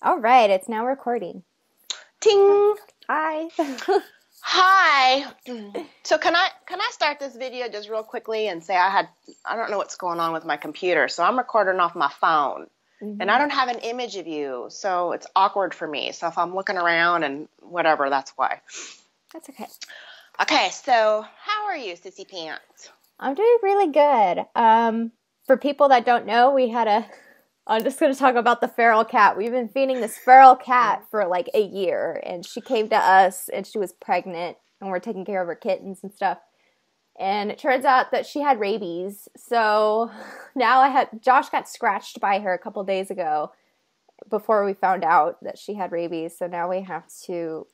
All right, it's now recording. Ting! Hi. Hi. So can I start this video just real quickly and say I don't know what's going on with my computer, so I'm recording off my phone. And I don't have an image of you, so it's awkward for me. So if I'm looking around and whatever, that's why. That's okay. Okay, so how are you, Sissy Pants? I'm doing really good. For people that don't know, I'm just going to talk about the feral cat. We've been feeding this feral cat for like a year, and she came to us, and she was pregnant, and we're taking care of her kittens and stuff. And it turns out that she had rabies. So now Josh got scratched by her a couple days ago before we found out that she had rabies. So now he has to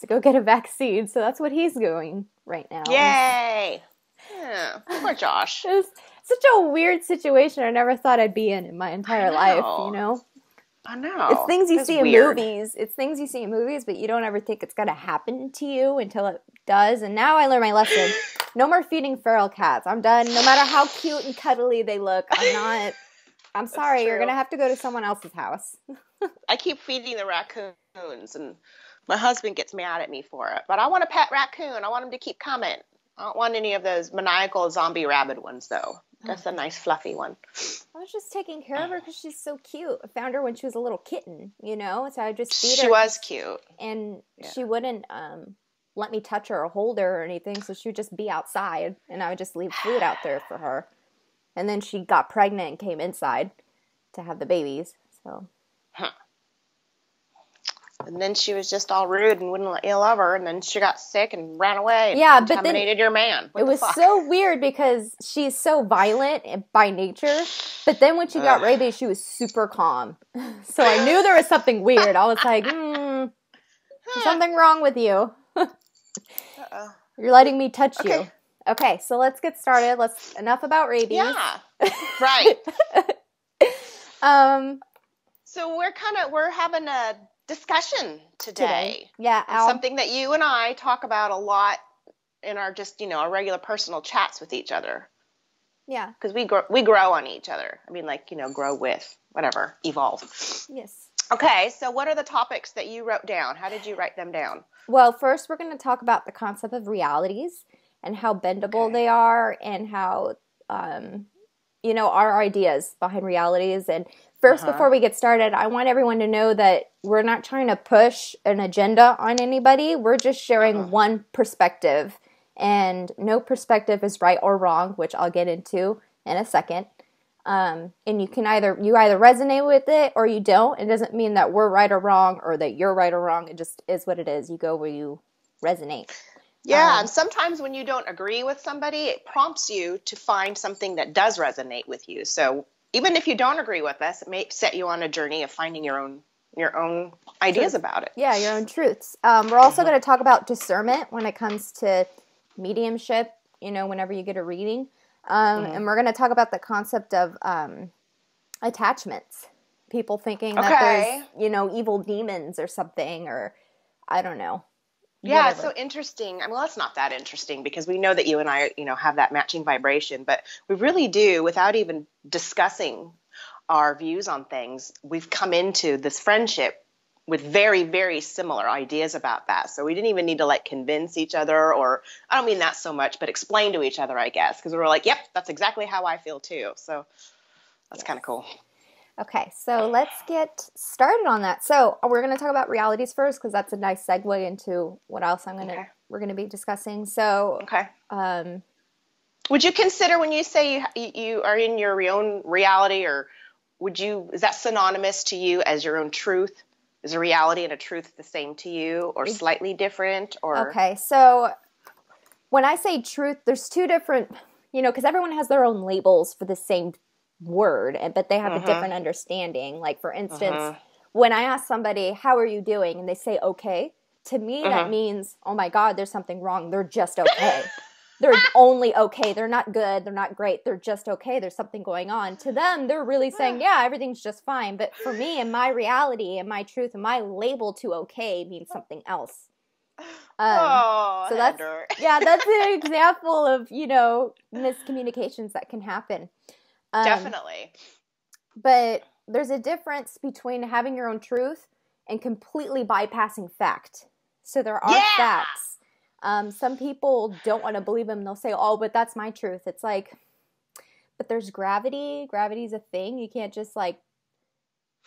go get a vaccine. So that's what he's doing right now. Yay! Yeah, poor Josh. It's such a weird situation I never thought I'd be in my entire life, you know? I know. It's things you see weird. in movies. It's things you see in movies, but you don't ever think it's going to happen to you until it does. And now I learned my lesson. No more feeding feral cats. I'm done. No matter how cute and cuddly they look, I'm sorry. You're going to have to go to someone else's house. I keep feeding the raccoons, and my husband gets mad at me for it. But I want a pet raccoon. I want him to keep coming. I don't want any of those maniacal zombie rabbit ones, though. That's a nice fluffy one. I was just taking care of her because she's so cute. I found her when she was a little kitten, you know? So I just feed her. She was cute. And she wouldn't let me touch her or hold her or anything, so she would just be outside, and I would just leave food out there for her. And then she got pregnant and came inside to have the babies, so... And then she was just all rude and wouldn't let you love her, and then she got sick and ran away and contaminated your man. It was so weird because she's so violent by nature, but then when she got rabies, she was super calm. So I knew there was something weird. I was like, there's something wrong with you. You're letting me touch you. Okay, so let's get started. Enough about rabies. Yeah, right. So we're having a discussion today. Yeah, something that you and I talk about a lot in our our regular personal chats with each other. Yeah, because we grow on each other. I mean, grow with, whatever, evolve. Yes. Okay, so what are the topics that you wrote down? How did you write them down? Well, first we're going to talk about the concept of realities and how bendable they are, and how our ideas behind realities. And first, before we get started, I want everyone to know that we're not trying to push an agenda on anybody. We're just sharing one perspective, and no perspective is right or wrong, which I'll get into in a second. And you either resonate with it or you don't. It doesn't mean that we're right or wrong or that you're right or wrong. It just is what it is. You go where you resonate. Yeah, and sometimes when you don't agree with somebody, it prompts you to find something that does resonate with you. So even if you don't agree with us, it may set you on a journey of finding your own ideas about it. Yeah, your own truths. We're also going to talk about discernment when it comes to mediumship, whenever you get a reading. And we're going to talk about the concept of attachments. People thinking that there's, evil demons or something, or I don't know. Yeah, Whatever. It's so interesting. Well, it's not that interesting because we know that you and I, have that matching vibration, but we really do, without even discussing our views on things, we've come into this friendship with very, very similar ideas about that. So we didn't even need to convince each other, or I don't mean that so much, but explain to each other, I guess, because we were like, yep, that's exactly how I feel too. So that's kind of cool. Okay, so let's get started on that. So we're going to talk about realities first because that's a nice segue into what else we're going to be discussing. So, would you consider, when you say you are in your own reality, or is that synonymous to you as your own truth? Is a reality and a truth the same to you, or slightly different? Or okay, so when I say truth, there's two different, because everyone has their own labels for the same word, but they have a different understanding. Like, for instance, when I ask somebody, how are you doing? And they say, okay, to me, that means, oh my God, there's something wrong. They're just okay. They're only okay. They're not good. They're not great. They're just okay. There's something going on. To them, they're really saying, yeah, everything's just fine. But for me, and my reality and my truth and my label to okay means something else. So that's an example of, miscommunications that can happen. Definitely. But there's a difference between having your own truth and completely bypassing fact. So there are facts. Some people don't want to believe them. They'll say, oh, but that's my truth. It's like, but there's gravity. Gravity's a thing. You can't just like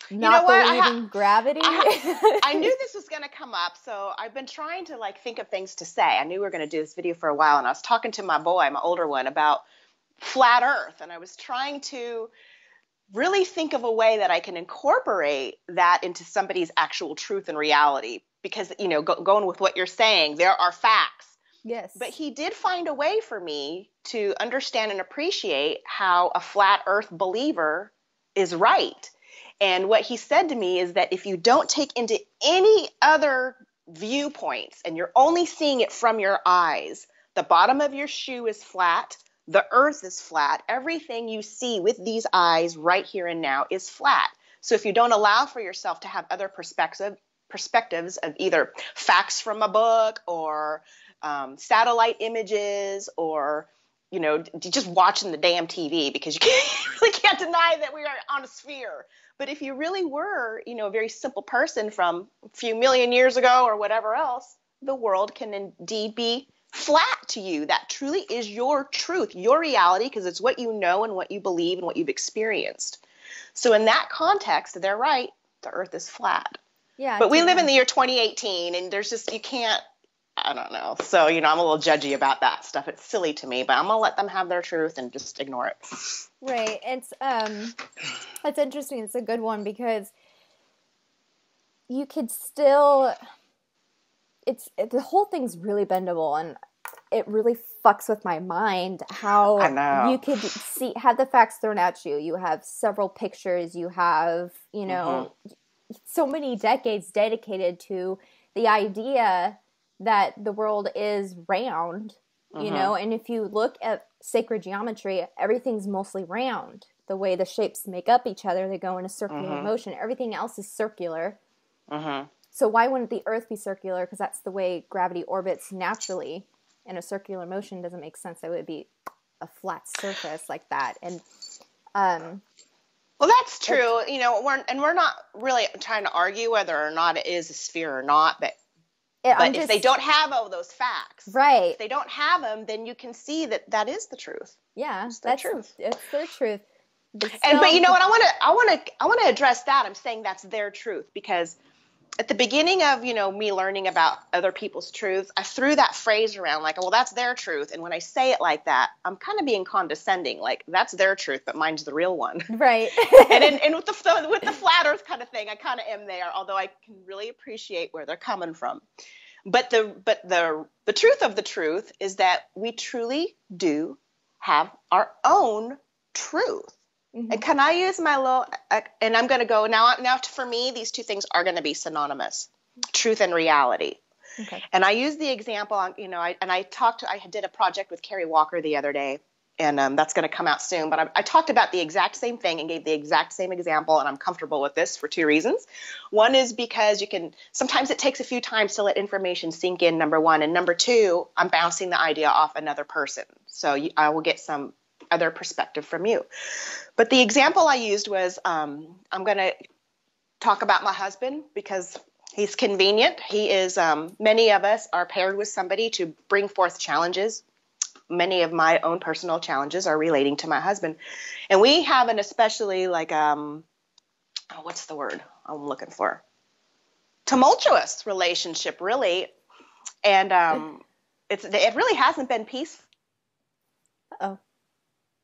not believe in gravity. I knew this was going to come up, so I've been trying to like think of things to say. I knew we were going to do this video for a while, and I was talking to my boy, my older one, about flat Earth, and I was trying to really think of a way that I can incorporate that into somebody's actual truth and reality. Because, you know, going with what you're saying, there are facts. Yes. But he did find a way for me to understand and appreciate how a flat Earth believer is right. And what he said to me is that if you don't take into any other viewpoints and you're only seeing it from your eyes, the bottom of your shoe is flat, the earth is flat, everything you see with these eyes right here and now is flat. So if you don't allow for yourself to have other perspectives of either facts from a book or satellite images or, you know, just watching the damn TV, because you really can't deny that we are on a sphere. But if you really were, you know, a very simple person from a few million years ago or whatever else, the world can indeed be flat to you. That truly is your truth, your reality, because it's what you know and what you believe and what you've experienced. So in that context, they're right. The earth is flat. Yeah. But we live in the year 2018, and there's just, you can't, I don't know. So, you know, I'm a little judgy about that stuff. It's silly to me, but I'm going to let them have their truth and just ignore it. Right. It's interesting. It's a good one because you could still, the whole thing's really bendable, and it really fucks with my mind how you could have the facts thrown at you. You have several pictures. You have, you know, so many decades dedicated to the idea that the world is round, you know, and if you look at sacred geometry, everything's mostly round. The way the shapes make up each other, they go in a circular motion. Everything else is circular. So why wouldn't the earth be circular? Because that's the way gravity orbits naturally. In a circular motion doesn't make sense. It would be a flat surface like that. And well, that's true. You know, we're not really trying to argue whether or not it is a sphere or not, but if they don't have all those facts, right? If they don't have them, then you can see that is the truth. Yeah, it's the truth. It's their truth. But you know what? I want to address that. I'm saying that's their truth because at the beginning of, you know, me learning about other people's truths, I threw that phrase around like, well, that's their truth. And when I say it like that, I'm kind of being condescending, like that's their truth, but mine's the real one. Right. and with the flat earth kind of thing, I kind of am there, although I can really appreciate where they're coming from. But the truth of the truth is that we truly do have our own truth. And can I use my little, and I'm going to go now for me, these two things are going to be synonymous, truth and reality. Okay. And I use the example, you know, I did a project with Carrie Walker the other day, and that's going to come out soon. But I talked about the exact same thing and gave the exact same example, and I'm comfortable with this for two reasons. One is because sometimes it takes a few times to let information sink in, number one. And number two, I'm bouncing the idea off another person. So I will get some other perspective from you. But the example I used was, I'm going to talk about my husband because he's convenient. He is, many of us are paired with somebody to bring forth challenges. Many of my own personal challenges are relating to my husband. And we have an especially like, what's the word I'm looking for? Tumultuous relationship, really. And it really hasn't been peaceful. Uh-oh.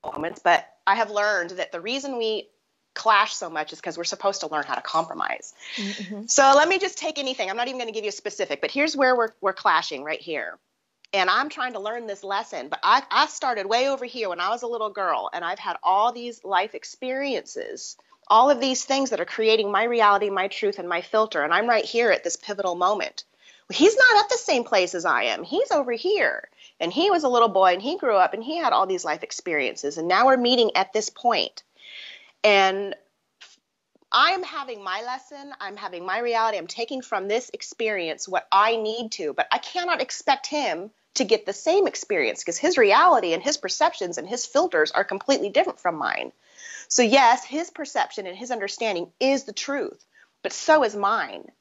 Moments, but I have learned that the reason we clash so much is because we're supposed to learn how to compromise. So let me just take anything. I'm not even going to give you a specific, but here's where we're clashing right here. And I'm trying to learn this lesson, but I started way over here when I was a little girl, and I've had all these life experiences, all of these things that are creating my reality, my truth, and my filter. And I'm right here at this pivotal moment. He's not at the same place as I am. He's over here. And he was a little boy, and he grew up, and he had all these life experiences. And now we're meeting at this point. And I am having my lesson. I'm having my reality. I'm taking from this experience what I need to. But I cannot expect him to get the same experience because his reality and his perceptions and his filters are completely different from mine. So yes, his perception and his understanding is the truth, but so is mine.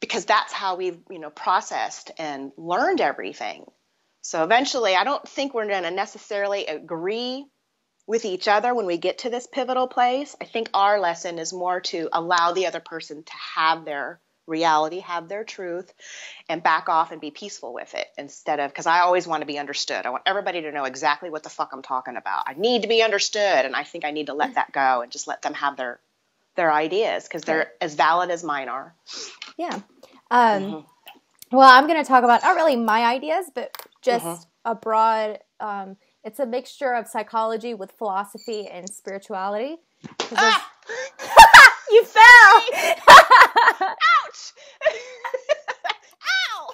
because that's how we've, processed and learned everything. So eventually, I don't think we're going to necessarily agree with each other when we get to this pivotal place. I think our lesson is more to allow the other person to have their reality, have their truth, and back off and be peaceful with it, instead of, because I always want to be understood. I want everybody to know exactly what the fuck I'm talking about. I need to be understood, and I think I need to let that go and just let them have their ideas, because they're as valid as mine are. Yeah. Well, I'm going to talk about not really my ideas, but just a broad, it's a mixture of psychology with philosophy and spirituality. You fell! Ouch! Ow!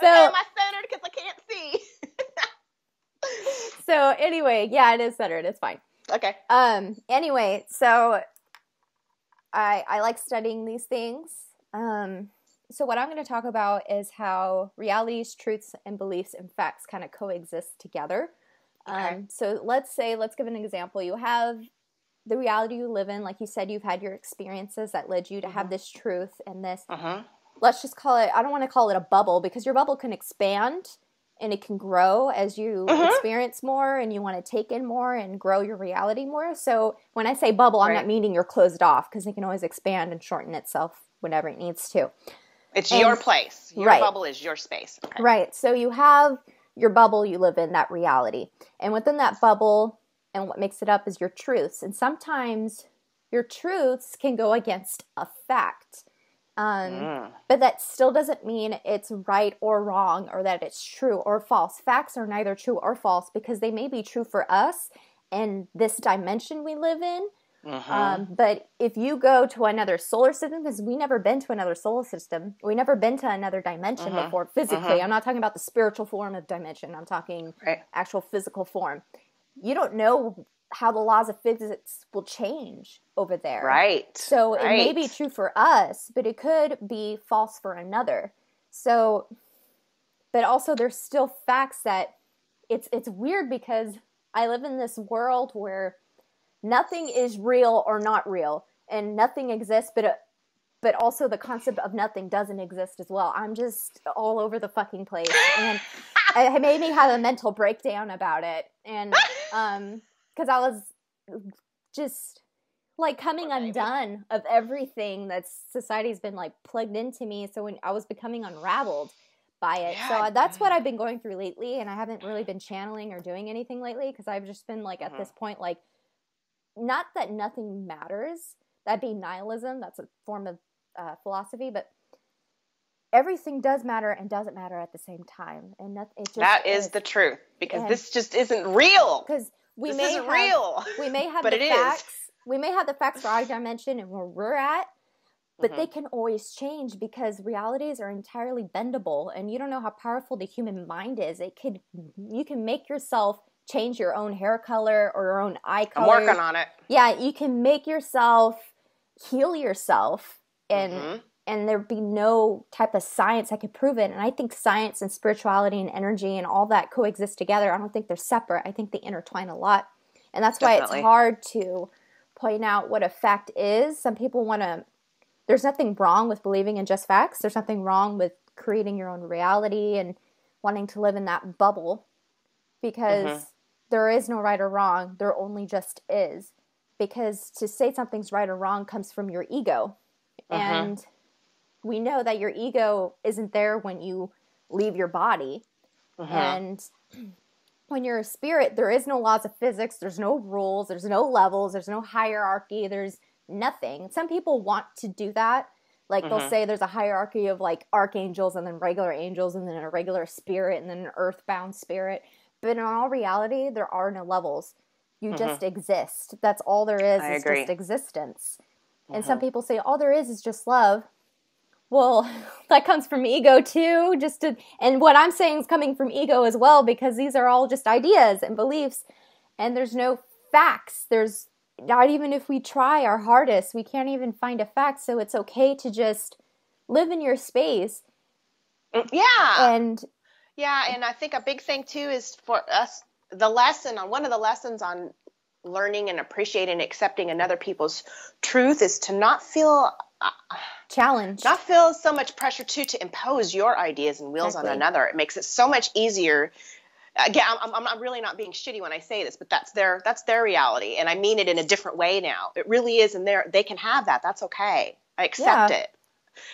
So, okay, am I centered because I can't see? So anyway, yeah, it is centered. It's fine. Okay. Anyway, so I like studying these things. So what I'm going to talk about is how realities, truths, and beliefs and facts kind of coexist together. Okay. So let's give an example. You have the reality you live in. Like you said, you've had your experiences that led you to have this truth and this. Let's just call it, I don't want to call it a bubble, because your bubble can expand and it can grow as you experience more and you want to take in more and grow your reality more. So when I say bubble, I'm not meaning you're closed off, because it can always expand and shorten itself whenever it needs to. It's your place. Your bubble is your space. Okay. Right. So you have your bubble you live in, that reality. And within that bubble, and what makes it up is your truths. And sometimes your truths can go against a fact. But that still doesn't mean it's right or wrong, or that it's true or false. Facts are neither true or false, because they may be true for us and this dimension we live in. But if you go to another solar system, because we never been to another solar system, we never been to another dimension before physically. I'm not talking about the spiritual form of dimension. I'm talking actual physical form. You don't know how the laws of physics will change over there. Right. So it may be true for us, but it could be false for another. So, but also there's still facts that it's weird, because I live in this world where nothing is real or not real, and nothing exists, but also the concept of nothing doesn't exist as well. I'm just all over the fucking place, and it made me have a mental breakdown about it. And because I was just like coming undone of everything that society's been like plugged into me. So when I was becoming unraveled by it. So that's what I've been going through lately, and I haven't really been channeling or doing anything lately, because I've just been like at this point, like, not that nothing matters. That'd be nihilism. That's a form of philosophy, but everything does matter and doesn't matter at the same time. And that is the truth, because this just isn't real. Because we this may isn't have, real. We may have but the it facts. Is. We may have the facts for our dimension and where we're at, but they can always change, because realities are entirely bendable, and you don't know how powerful the human mind is. You can make yourself change your own hair color or your own eye color. I'm working on it. Yeah, you can make yourself heal yourself, and there'd be no type of science that could prove it. And I think science and spirituality and energy and all that coexist together. I don't think they're separate. I think they intertwine a lot. And that's why it's hard to point out what a fact is. Some people want to... There's nothing wrong with believing in just facts. There's nothing wrong with creating your own reality and wanting to live in that bubble, because there is no right or wrong. There only just is. Because to say something's right or wrong comes from your ego. And we know that your ego isn't there when you leave your body. And when you're a spirit, there is no laws of physics. There's no rules. There's no levels. There's no hierarchy. There's nothing. Some people want to do that. Like they'll say there's a hierarchy of like archangels and then regular angels and then a regular spirit and then an earthbound spirit. But in all reality, there are no levels. You just exist. That's all there is just existence. And some people say all there is just love. Well, that comes from ego too. And what I'm saying is coming from ego as well, because these are all just ideas and beliefs. And there's no facts. There's not, even if we try our hardest, we can't even find a fact. So it's okay to just live in your space. Yeah. And I think a big thing too is for us, one of the lessons on learning and appreciating and accepting another people's truth is to not feel challenge. Not feel so much pressure to impose your ideas and wills on another. It makes it so much easier. Again, I'm really not being shitty when I say this, but that's their reality, and I mean it in a different way now. It really is, and they can have that. That's okay. I accept it.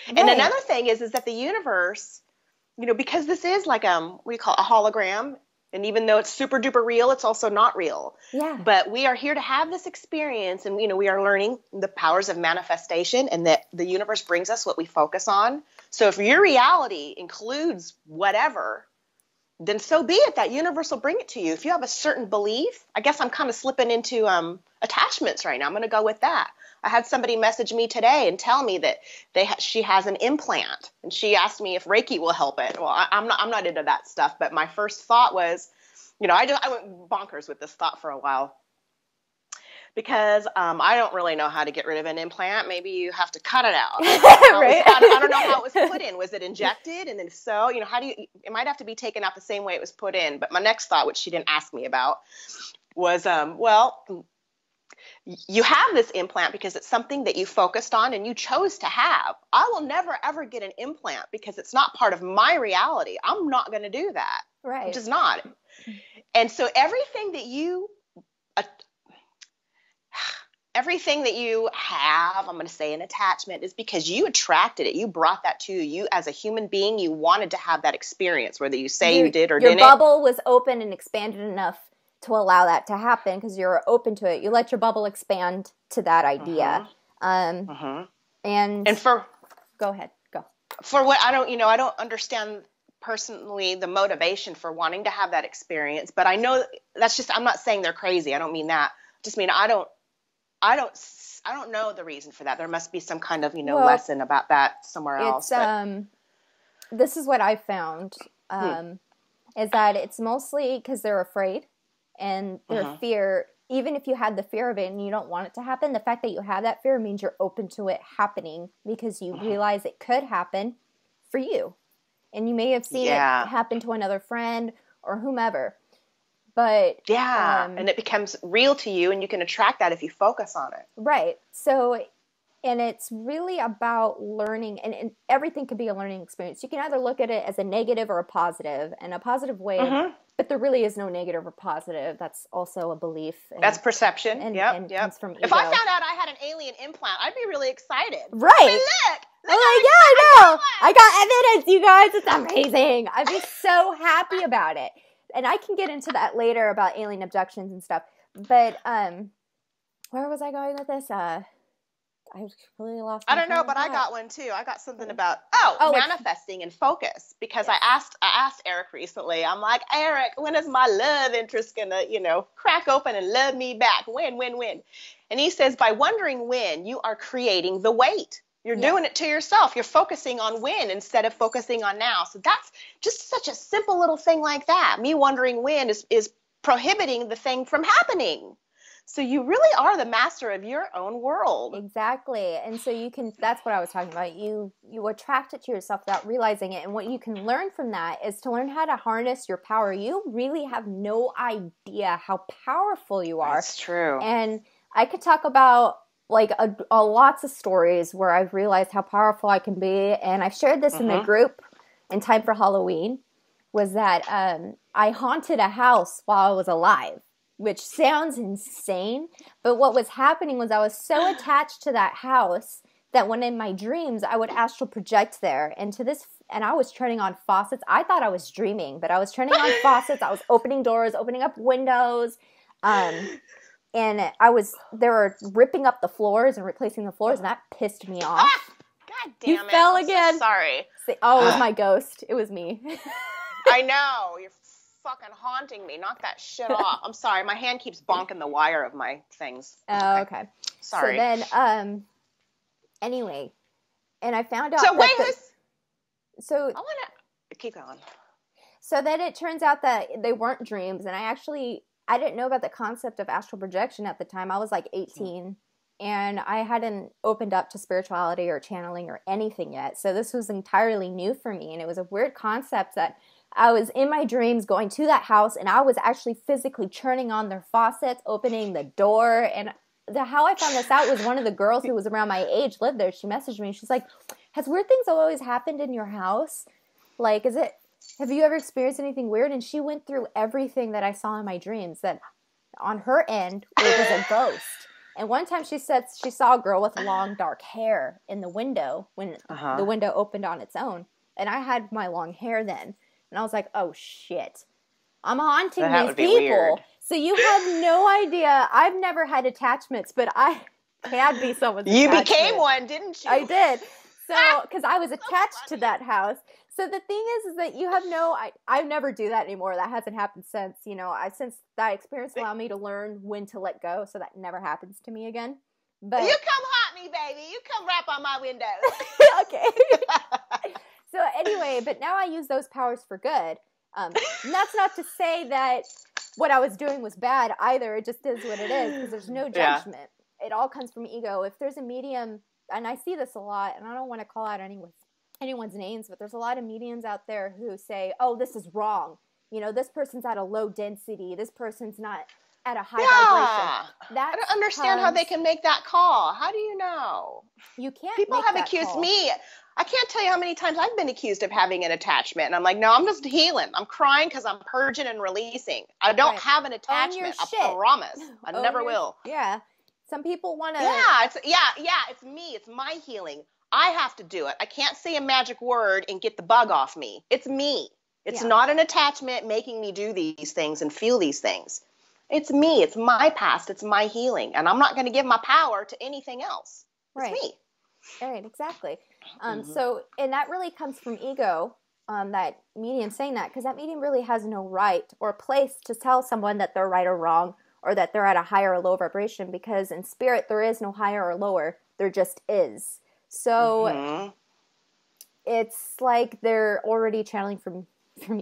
Right. And another thing is that the universe, because this is like we call it a hologram, and even though it's super duper real, it's also not real. Yeah. But we are here to have this experience, and we are learning the powers of manifestation, and that the universe brings us what we focus on. So if your reality includes whatever, then so be it. That universe will bring it to you. If you have a certain belief, I guess I'm kind of slipping into attachments right now. I'm going to go with that. I had somebody message me today and tell me that she has an implant, and she asked me if Reiki will help it. Well, I'm not into that stuff, but my first thought was, I went bonkers with this thought for a while, because I don't really know how to get rid of an implant. Maybe you have to cut it out. Right. I don't know how it was put in. Was it injected? And if so, how do you? It might have to be taken out the same way it was put in. But my next thought, which she didn't ask me about, was, you have this implant because it's something that you focused on and you chose to have. I will never, ever get an implant because it's not part of my reality. I'm not going to do that. Right. I'm just not. And so everything that you have, I'm going to say an attachment, is because you attracted it. You brought that to you. You, as a human being, you wanted to have that experience, whether you say you did or didn't. Your bubble was open and expanded enough to allow that to happen because you're open to it. You let your bubble expand to that idea. And for go ahead, go. For what I don't understand personally the motivation for wanting to have that experience, but I know that's just, I'm not saying they're crazy. I don't mean that. I just mean I don't know the reason for that. There must be some kind of lesson about that somewhere else. This is what I found is that it's mostly because they're afraid. And their fear, even if you had the fear of it and you don't want it to happen, the fact that you have that fear means you're open to it happening because you realize it could happen for you. And you may have seen it happen to another friend or whomever. But and it becomes real to you, and you can attract that if you focus on it. Right. So, and it's really about learning, and everything can be a learning experience. You can either look at it as a negative or a positive, and a positive way but there really is no negative or positive. That's also a belief. That's perception. And comes from ego. If I found out I had an alien implant, I'd be really excited. Right. I mean, look, I know. I got evidence, you guys. It's amazing. I'd be so happy about it. And I can get into that later about alien abductions and stuff. But where was I going with this? I completely lost my I don't know, but I got one too. I got something about manifesting and focus, because I asked Eric recently. I'm like, Eric, when is my love interest gonna, crack open and love me back? When? And he says, by wondering when, you are creating the wait. You're doing it to yourself. You're focusing on when instead of focusing on now. So that's just such a simple little thing like that. Me wondering when is prohibiting the thing from happening. So you really are the master of your own world. Exactly. And so that's what I was talking about. You attract it to yourself without realizing it. And what you can learn from that is to learn how to harness your power. You really have no idea how powerful you are. That's true. And I could talk about lots of stories where I've realized how powerful I can be. And I've shared this in the group in time for Halloween, was that I haunted a house while I was alive. Which sounds insane, but what was happening was I was so attached to that house that when in my dreams I would astral project there, and I was turning on faucets. I thought I was dreaming, but I was turning on faucets. I was opening doors, opening up windows, and they were ripping up the floors and replacing the floors, and that pissed me off. God damn it! You fell again. So sorry. It was my ghost. It was me. I know. You're fucking haunting me. Knock that shit off. I'm sorry. My hand keeps bonking the wire of my things. Oh, okay. Sorry. So then, anyway, and I found out. So wait, I want to keep going. So then it turns out that they weren't dreams, and I didn't know about the concept of astral projection at the time. I was like 18, and I hadn't opened up to spirituality or channeling or anything yet. So this was entirely new for me, and it was a weird concept that I was in my dreams going to that house, and I was actually physically turning on their faucets, opening the door, and how I found this out was one of the girls who was around my age lived there. She messaged me. She's like, has weird things always happened in your house? Like, have you ever experienced anything weird? And she went through everything that I saw in my dreams, that on her end, it was a ghost. And one time she said she saw a girl with long dark hair in the window when the window opened on its own. And I had my long hair then. And I was like, oh shit, I'm haunting these people. Weird. So you have no idea. I've never had attachments, but I can be someone's attachment. You became one, didn't you? I did. So, because I was attached to that house. So the thing is that you have I never do that anymore. That hasn't happened since, since that experience allowed me to learn when to let go. So that never happens to me again. But you come haunt me, baby. You come rap on my window. Okay. So anyway, but now I use those powers for good. And that's not to say that what I was doing was bad either. It just is what it is because there's no judgment. Yeah. It all comes from ego. If there's a medium, and I see this a lot, and I don't want to call out anyone's names, but there's a lot of mediums out there who say, oh, this is wrong. This person's at a low density. This person's not at a high vibration. I don't understand how they can make that call. How do you know? You can't. People have accused me. I can't tell you how many times I've been accused of having an attachment. And I'm like, no, I'm just healing. I'm crying because I'm purging and releasing. I don't have an attachment. I promise. I never will. Yeah. Some people want to. It's me. It's my healing. I have to do it. I can't say a magic word and get the bug off me. It's me. It's not an attachment making me do these things and feel these things. It's me. It's my past. It's my healing. And I'm not going to give my power to anything else. It's me. Right, exactly. So, and that really comes from ego, that medium saying that, because that medium really has no right or place to tell someone that they're right or wrong, or that they're at a higher or lower vibration, because in spirit, there is no higher or lower. There just is. So it's like they're already channeling from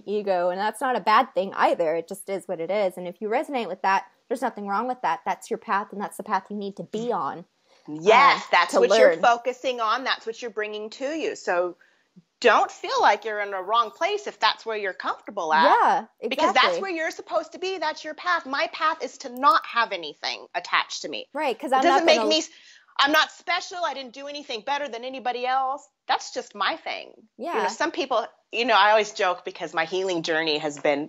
ego, and that's not a bad thing either. It just is what it is. And if you resonate with that, there's nothing wrong with that. That's your path, and that's the path you need to be on. Yes, that's what you're focusing on. That's what you're bringing to you. So don't feel like you're in the wrong place if that's where you're comfortable at. Yeah, exactly. Because that's where you're supposed to be. That's your path. My path is to not have anything attached to me. Right, because I'm not special. I didn't do anything better than anybody else. That's just my thing. Yeah. Some people, I always joke because my healing journey has been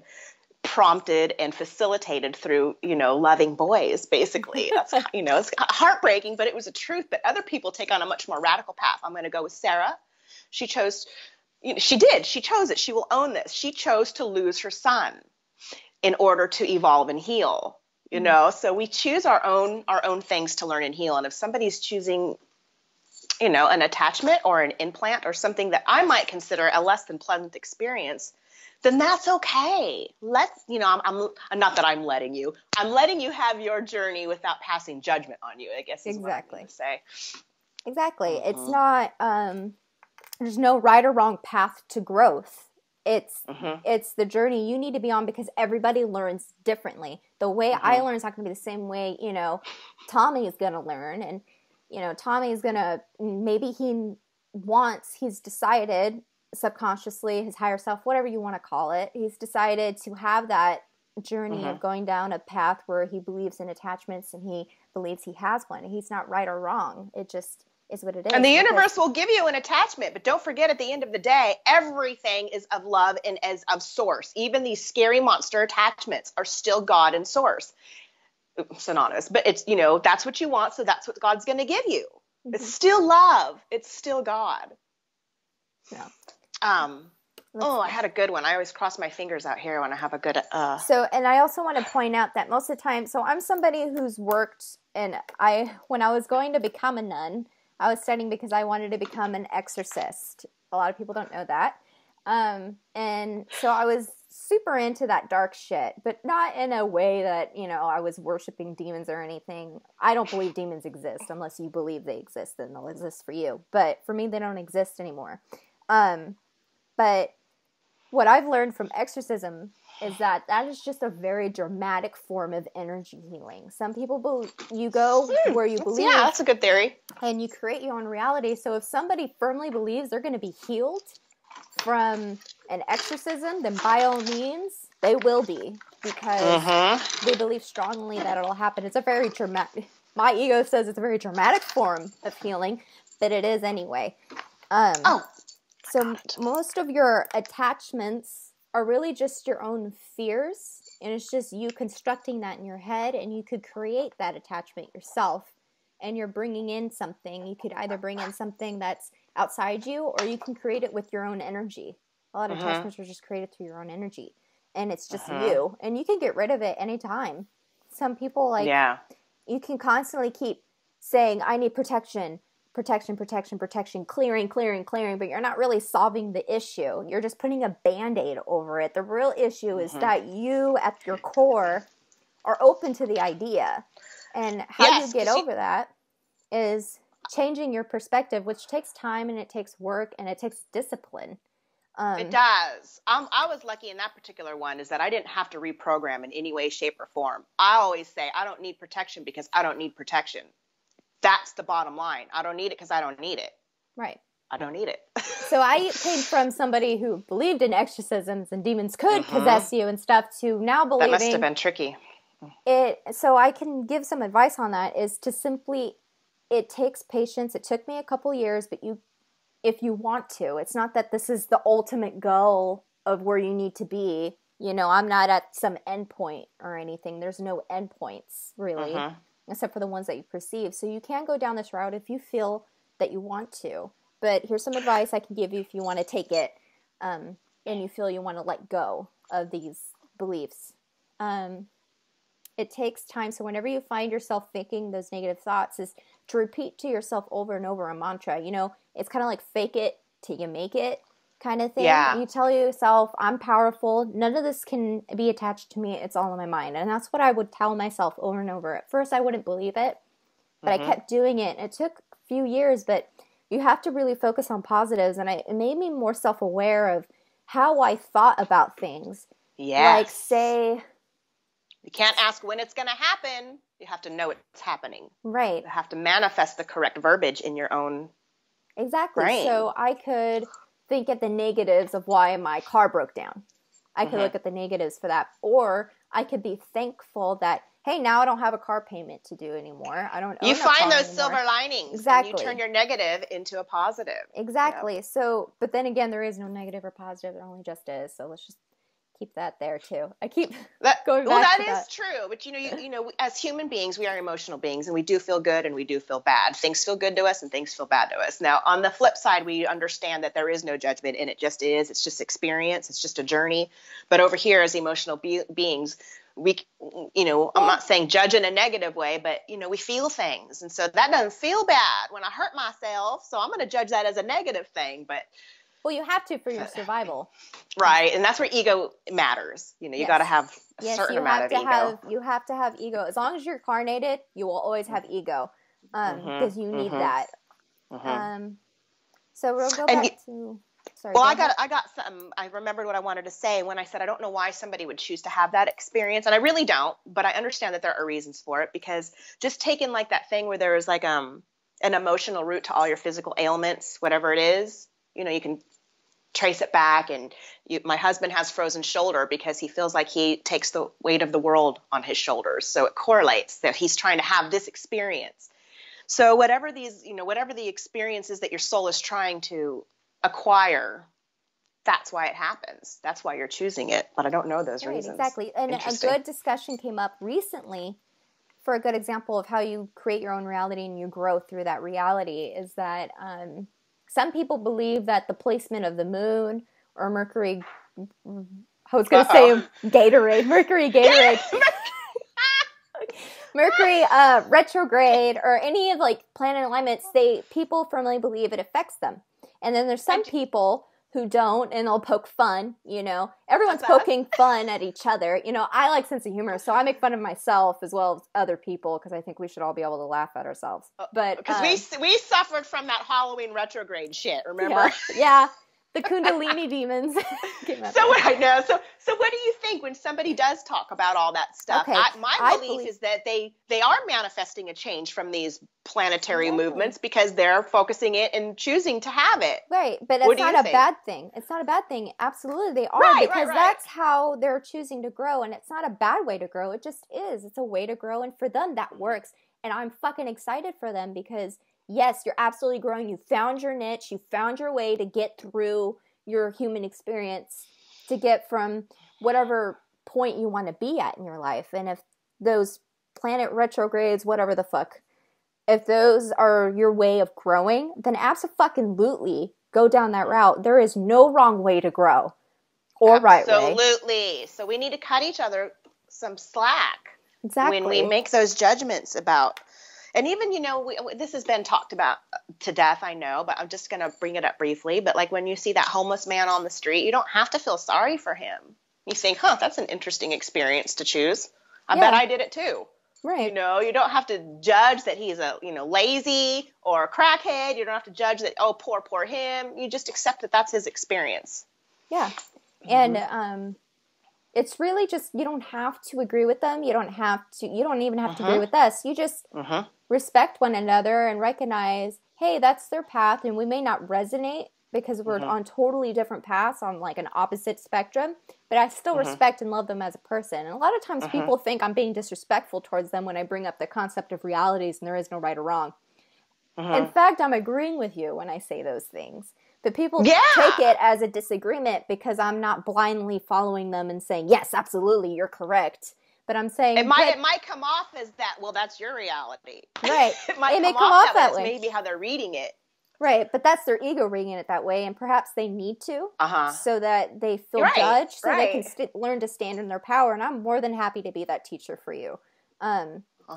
prompted and facilitated through, loving boys, basically. That's, it's heartbreaking, but it was a truth. But other people take on a much more radical path. I'm going to go with Sarah. She chose it. She will own this. She chose to lose her son in order to evolve and heal, so we choose our own things to learn and heal. And if somebody's choosing, an attachment or an implant or something that I might consider a less than pleasant experience, then that's okay. I'm not that I'm letting you have your journey without passing judgment on you, I guess is what I'm going to say. Exactly. It's not, there's no right or wrong path to growth. It's the journey you need to be on, because everybody learns differently. The way I learn is not going to be the same way, Tommy is going to learn. And, Tommy is going to, maybe he's decided subconsciously, his higher self, whatever you want to call it, he's decided to have that journey of going down a path where he believes in attachments and he believes he has one. He's not right or wrong. It just is what it is. And the universe will give you an attachment, but don't forget, at the end of the day, everything is of love and is of source. Even these scary monster attachments are still God and source. Synonymous, but it's, that's what you want, so that's what God's going to give you. It's still love. It's still God. Yeah. I had a good one. I always cross my fingers out here when I have a good So, and I also want to point out that most of the time, so I'm somebody who's worked, and when I was going to become a nun, I was studying because I wanted to become an exorcist. A lot of people don't know that. And so I was super into that dark shit, but not in a way that, I was worshiping demons or anything. I don't believe demons exist unless you believe they exist, then they'll exist for you. But for me, they don't exist anymore. But what I've learned from exorcism is that is just a very dramatic form of energy healing. Some people you go where you believe. Yeah, that's a good theory. And you create your own reality. So if somebody firmly believes they're going to be healed from an exorcism, then by all means, they will be, because they believe strongly that it'll happen. It's a very dramatic, my ego says it's a very dramatic form of healing, but it is anyway. So most of your attachments are really just your own fears, and it's just you constructing that in your head, and you could create that attachment yourself, and you're bringing in something. You could either bring in something that's outside you, or you can create it with your own energy. A lot of attachments are just created through your own energy, and it's just you, and you can get rid of it anytime. Some people, like, you can constantly keep saying, I need protection, protection, protection, protection, clearing, clearing, clearing, but you're not really solving the issue. You're just putting a Band-Aid over it. The real issue is that you, at your core, are open to the idea. And how you get over that is changing your perspective, which takes time, and it takes work, and it takes discipline. It does. I was lucky in that particular one, is that I didn't have to reprogram in any way, shape, or form. I always say I don't need protection because I don't need protection. That's the bottom line. I don't need it because I don't need it. Right. I don't need it. So I came from somebody who believed in exorcisms and demons could possess you and stuff, to now believing. That must have been tricky. So I can give some advice on that, is to simply, it takes patience. It took me a couple years, but if you want to, it's not that this is the ultimate goal of where you need to be. You know, I'm not at some end point or anything. There's no end points, really, except for the ones that you perceive. So you can go down this route if you feel that you want to. But here's some advice I can give you if you want to take it, and you feel you want to let go of these beliefs. It takes time. So whenever you find yourself thinking those negative thoughts, is to repeat to yourself over and over a mantra. You know, it's kind of like fake it till you make it kind of thing. Yeah. You tell yourself, I'm powerful. None of this can be attached to me. It's all in my mind. And that's what I would tell myself over and over. At first, I wouldn't believe it, but I kept doing it. It took a few years, but you have to really focus on positives. And it made me more self-aware of how I thought about things. Yes. Like, say... You can't ask when it's going to happen. You have to know it's happening. Right. You have to manifest the correct verbiage in your own brain. So I could think at the negatives of why my car broke down. I could look at the negatives for that. Or I could be thankful that, hey, now I don't have a car payment to do anymore. I don't own You a find car those anymore. silver linings. Exactly. And you turn your negative into a positive. Exactly. Yep. So, but then again, there is no negative or positive. There only just is. So let's just keep that there too. I keep going back to that. That is true. But you know, as human beings, we are emotional beings, and we do feel good and we do feel bad. Things feel good to us and things feel bad to us. Now, on the flip side, we understand that there is no judgment, and it just is. It's just experience. It's just a journey. But over here, as emotional beings, we, I'm not saying judge in a negative way, but, we feel things. And so that doesn't feel bad when I hurt myself. So I'm going to judge that as a negative thing. But well, you have to for your survival. Right. And that's where ego matters. You got to have a certain amount of ego. You have to have ego. As long as you're carnated, you will always have ego because you need that. So we'll go back to... Sorry, well, I got something. I remembered what I wanted to say when I said I don't know why somebody would choose to have that experience. And I really don't. But I understand that there are reasons for it, because just taking like that thing where there is like an emotional root to all your physical ailments, whatever it is, you can trace it back. And my husband has frozen shoulder because he feels like he takes the weight of the world on his shoulders. So it correlates that he's trying to have this experience. So whatever the experience is that your soul is trying to acquire, that's why it happens. That's why you're choosing it. But I don't know those reasons. Exactly. And a good discussion came up recently for a good example of how you create your own reality and you grow through that reality is that some people believe that the placement of the moon or Mercury, I was going to say Gatorade, Mercury Gatorade, Mercury retrograde or any of like planet alignments, people firmly believe it affects them. And then there's some people who don't, and they'll poke fun, Everyone's poking fun at each other. I like sense of humor, so I make fun of myself as well as other people because I think we should all be able to laugh at ourselves. But because we suffered from that Halloween retrograde shit, remember? Yeah. The Kundalini demons. So what I know. So what do you think when somebody does talk about all that stuff? Okay. My belief is that they are manifesting a change from these planetary movements because they're focusing it and choosing to have it. Right, but it's not a bad thing. It's not a bad thing. Absolutely, they are because that's how they're choosing to grow, and it's not a bad way to grow. It just is. It's a way to grow, and for them, that works. And I'm fucking excited for them because, yes, you're absolutely growing. You found your niche. You found your way to get through your human experience, to get from whatever point you want to be at in your life. And if those planet retrogrades, whatever the fuck, if those are your way of growing, then abso-fucking-lutely go down that route. There is no wrong way to grow or right way. Absolutely. So we need to cut each other some slack. Exactly. When we make those judgments about, and even, you know, this has been talked about to death, I know, but I'm just going to bring it up briefly. But like when you see that homeless man on the street, you don't have to feel sorry for him. You think, that's an interesting experience to choose. I bet I did it too. Right. You know, you don't have to judge that he's lazy or a crackhead. You don't have to judge that, poor him. You just accept that that's his experience. Yeah. And it's really just, you don't have to agree with them. You don't even have to agree with us. You just respect one another and recognize, hey, that's their path. And we may not resonate because we're on totally different paths on like an opposite spectrum, but I still respect and love them as a person. And a lot of times people think I'm being disrespectful towards them when I bring up the concept of realities and there is no right or wrong. In fact, I'm agreeing with you when I say those things. But people take it as a disagreement because I'm not blindly following them and saying, yes, absolutely, you're correct. But I'm saying... It might come off as that, well, that's your reality. Right. It might come off that way. Maybe how they're reading it. Right, but that's their ego reading it that way, and perhaps they need to so that they feel judged, so they can learn to stand in their power, and I'm more than happy to be that teacher for you.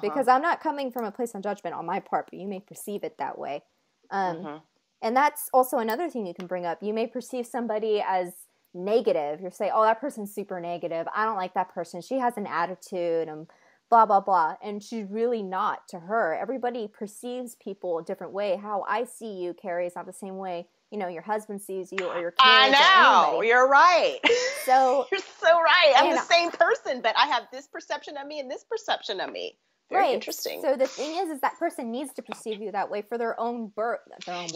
Because I'm not coming from a place of judgment on my part, but you may perceive it that way. And that's also another thing you can bring up. You may perceive somebody as negative. You'll say, that person's super negative. I don't like that person. She has an attitude and blah, blah, blah. And she's really not to her. Everybody perceives people a different way. How I see you, Carrie, is not the same way, your husband sees you or your kids. I know. You're right. So you're so right. I'm the same person, but I have this perception of me and this perception of me. Very interesting. So the thing is that person needs to perceive you that way for their own birth, their own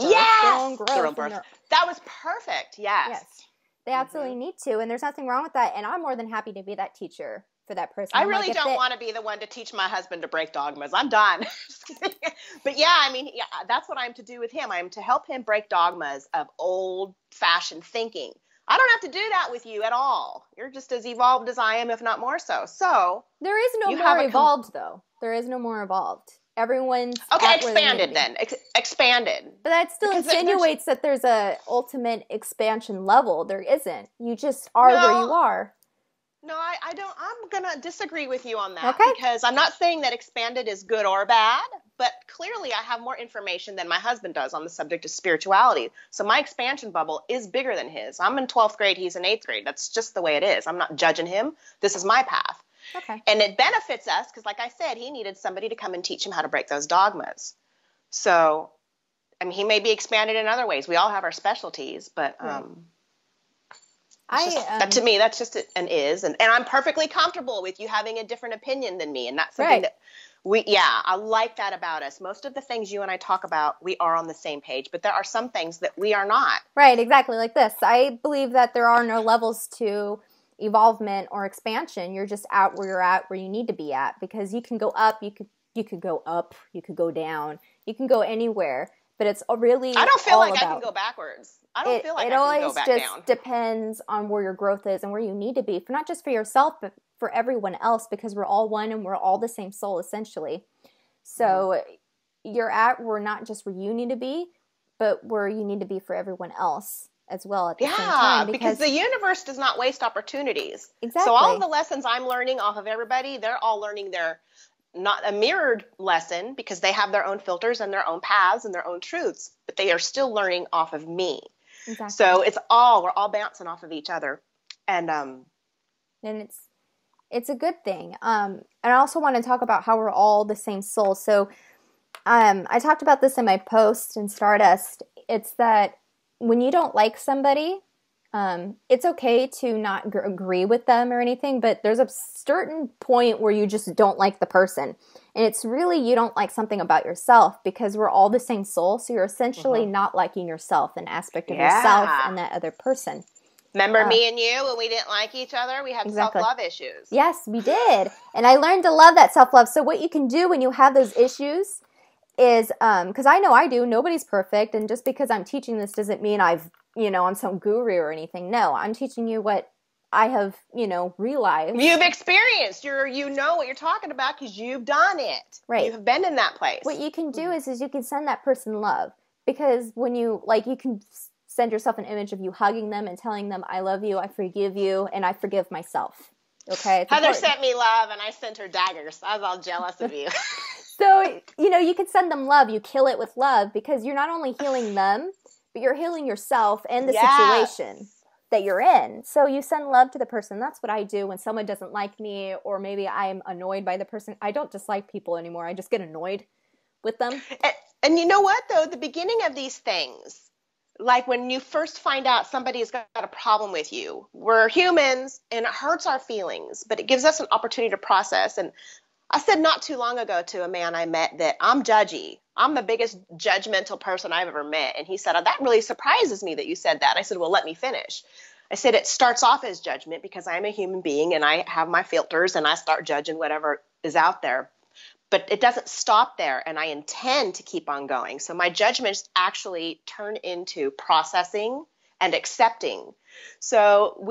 growth. Their own birth. That was perfect. Yes. They absolutely need to, and there's nothing wrong with that. And I'm more than happy to be that teacher for that person. I really don't want to be the one to teach my husband to break dogmas. I'm done. But that's what I'm to do with him. I'm to help him break dogmas of old-fashioned thinking. I don't have to do that with you at all. You're just as evolved as I am, if not more so. So there is no more evolved, though. There is no more evolved. Everyone's expanded then. Expanded. But that still insinuates that there's a ultimate expansion level. There isn't. You just are where you are. No, I don't. I'm going to disagree with you on that because I'm not saying that expanded is good or bad, but clearly I have more information than my husband does on the subject of spirituality. So my expansion bubble is bigger than his. I'm in 12th grade. He's in 8th grade. That's just the way it is. I'm not judging him. This is my path. Okay. And it benefits us because, like I said, he needed somebody to come and teach him how to break those dogmas. So, he may be expanded in other ways. We all have our specialties, but that to me, that's just and I'm perfectly comfortable with you having a different opinion than me, and that's something that I like that about us. Most of the things you and I talk about, we are on the same page, but there are some things that we are not. Right, exactly like this. I believe that there are no levels to evolvement or expansion. You're just at where you're at, where you need to be at, because you can go up, you could go up, you could go down, you can go anywhere, but it's really I don't feel like I can go backwards. I don't feel like I can go back down. It always just depends on where your growth is and where you need to be, for not just for yourself, but for everyone else, because we're all one and we're all the same soul, essentially. So you're at where not just where you need to be, but where you need to be for everyone else as well at the same time. Because the universe does not waste opportunities. Exactly. So all of the lessons I'm learning off of everybody, they're all learning their, not a mirrored lesson, because they have their own filters and their own paths and their own truths, but they are still learning off of me. Exactly. So we're all bouncing off of each other. And it's a good thing. And I also want to talk about how we're all the same soul. So I talked about this in my post in Stardust. It's that when you don't like somebody, it's okay to not agree with them or anything, but there's a certain point where you just don't like the person. And it's really you don't like something about yourself, because we're all the same soul, so you're essentially not liking yourself, an aspect of yourself and that other person. Remember me and you when we didn't like each other? We had Exactly. self-love issues. Yes, we did. And I learned to love that self-love. So what you can do when you have those issues is, because I know I do, nobody's perfect. And just because I'm teaching this doesn't mean I'm some guru or anything. No, I'm teaching you what I have, realized. You've experienced. You know what you're talking about because you've done it. Right. You have been in that place. What you can do is you can send that person love. Because when you can send yourself an image of you hugging them and telling them, I love you, I forgive you, and I forgive myself. Okay? It's Heather important. sent me love, and I sent her daggers. I was all jealous of you. So, you can send them love. You kill it with love because you're not only healing them, but you're healing yourself and the situation that you're in. So you send love to the person. That's what I do when someone doesn't like me, or maybe I'm annoyed by the person. I don't dislike people anymore. I just get annoyed with them. And you know what, though? The beginning of these things, like when you first find out somebody's got a problem with you, we're humans and it hurts our feelings, but it gives us an opportunity to process. And I said not too long ago to a man I met that I'm judgy. I'm the biggest judgmental person I've ever met. And he said, oh, that really surprises me that you said that. I said, well, let me finish. I said, it starts off as judgment because I'm a human being and I have my filters and I start judging whatever is out there. But it doesn't stop there, and I intend to keep on going. So my judgments actually turn into processing and accepting. So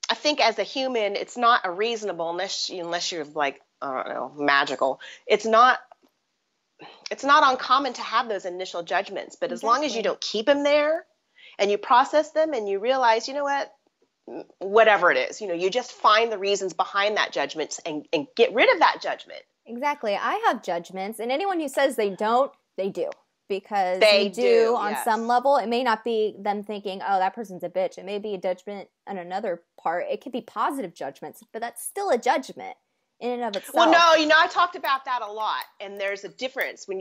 I think as a human, it's not a reasonable unless you're like, I don't know, magical. It's not uncommon to have those initial judgments, but as long as you don't keep them there and you process them and you realize, you know what, whatever it is, you just find the reasons behind that judgment and get rid of that judgment. Exactly. I have judgments, and anyone who says they don't, they do. Because they do on some level. It may not be them thinking, oh, that person's a bitch. It may be a judgment on another part. It could be positive judgments, but that's still a judgment in and of itself. Well, no, I talked about that a lot, and there's a difference when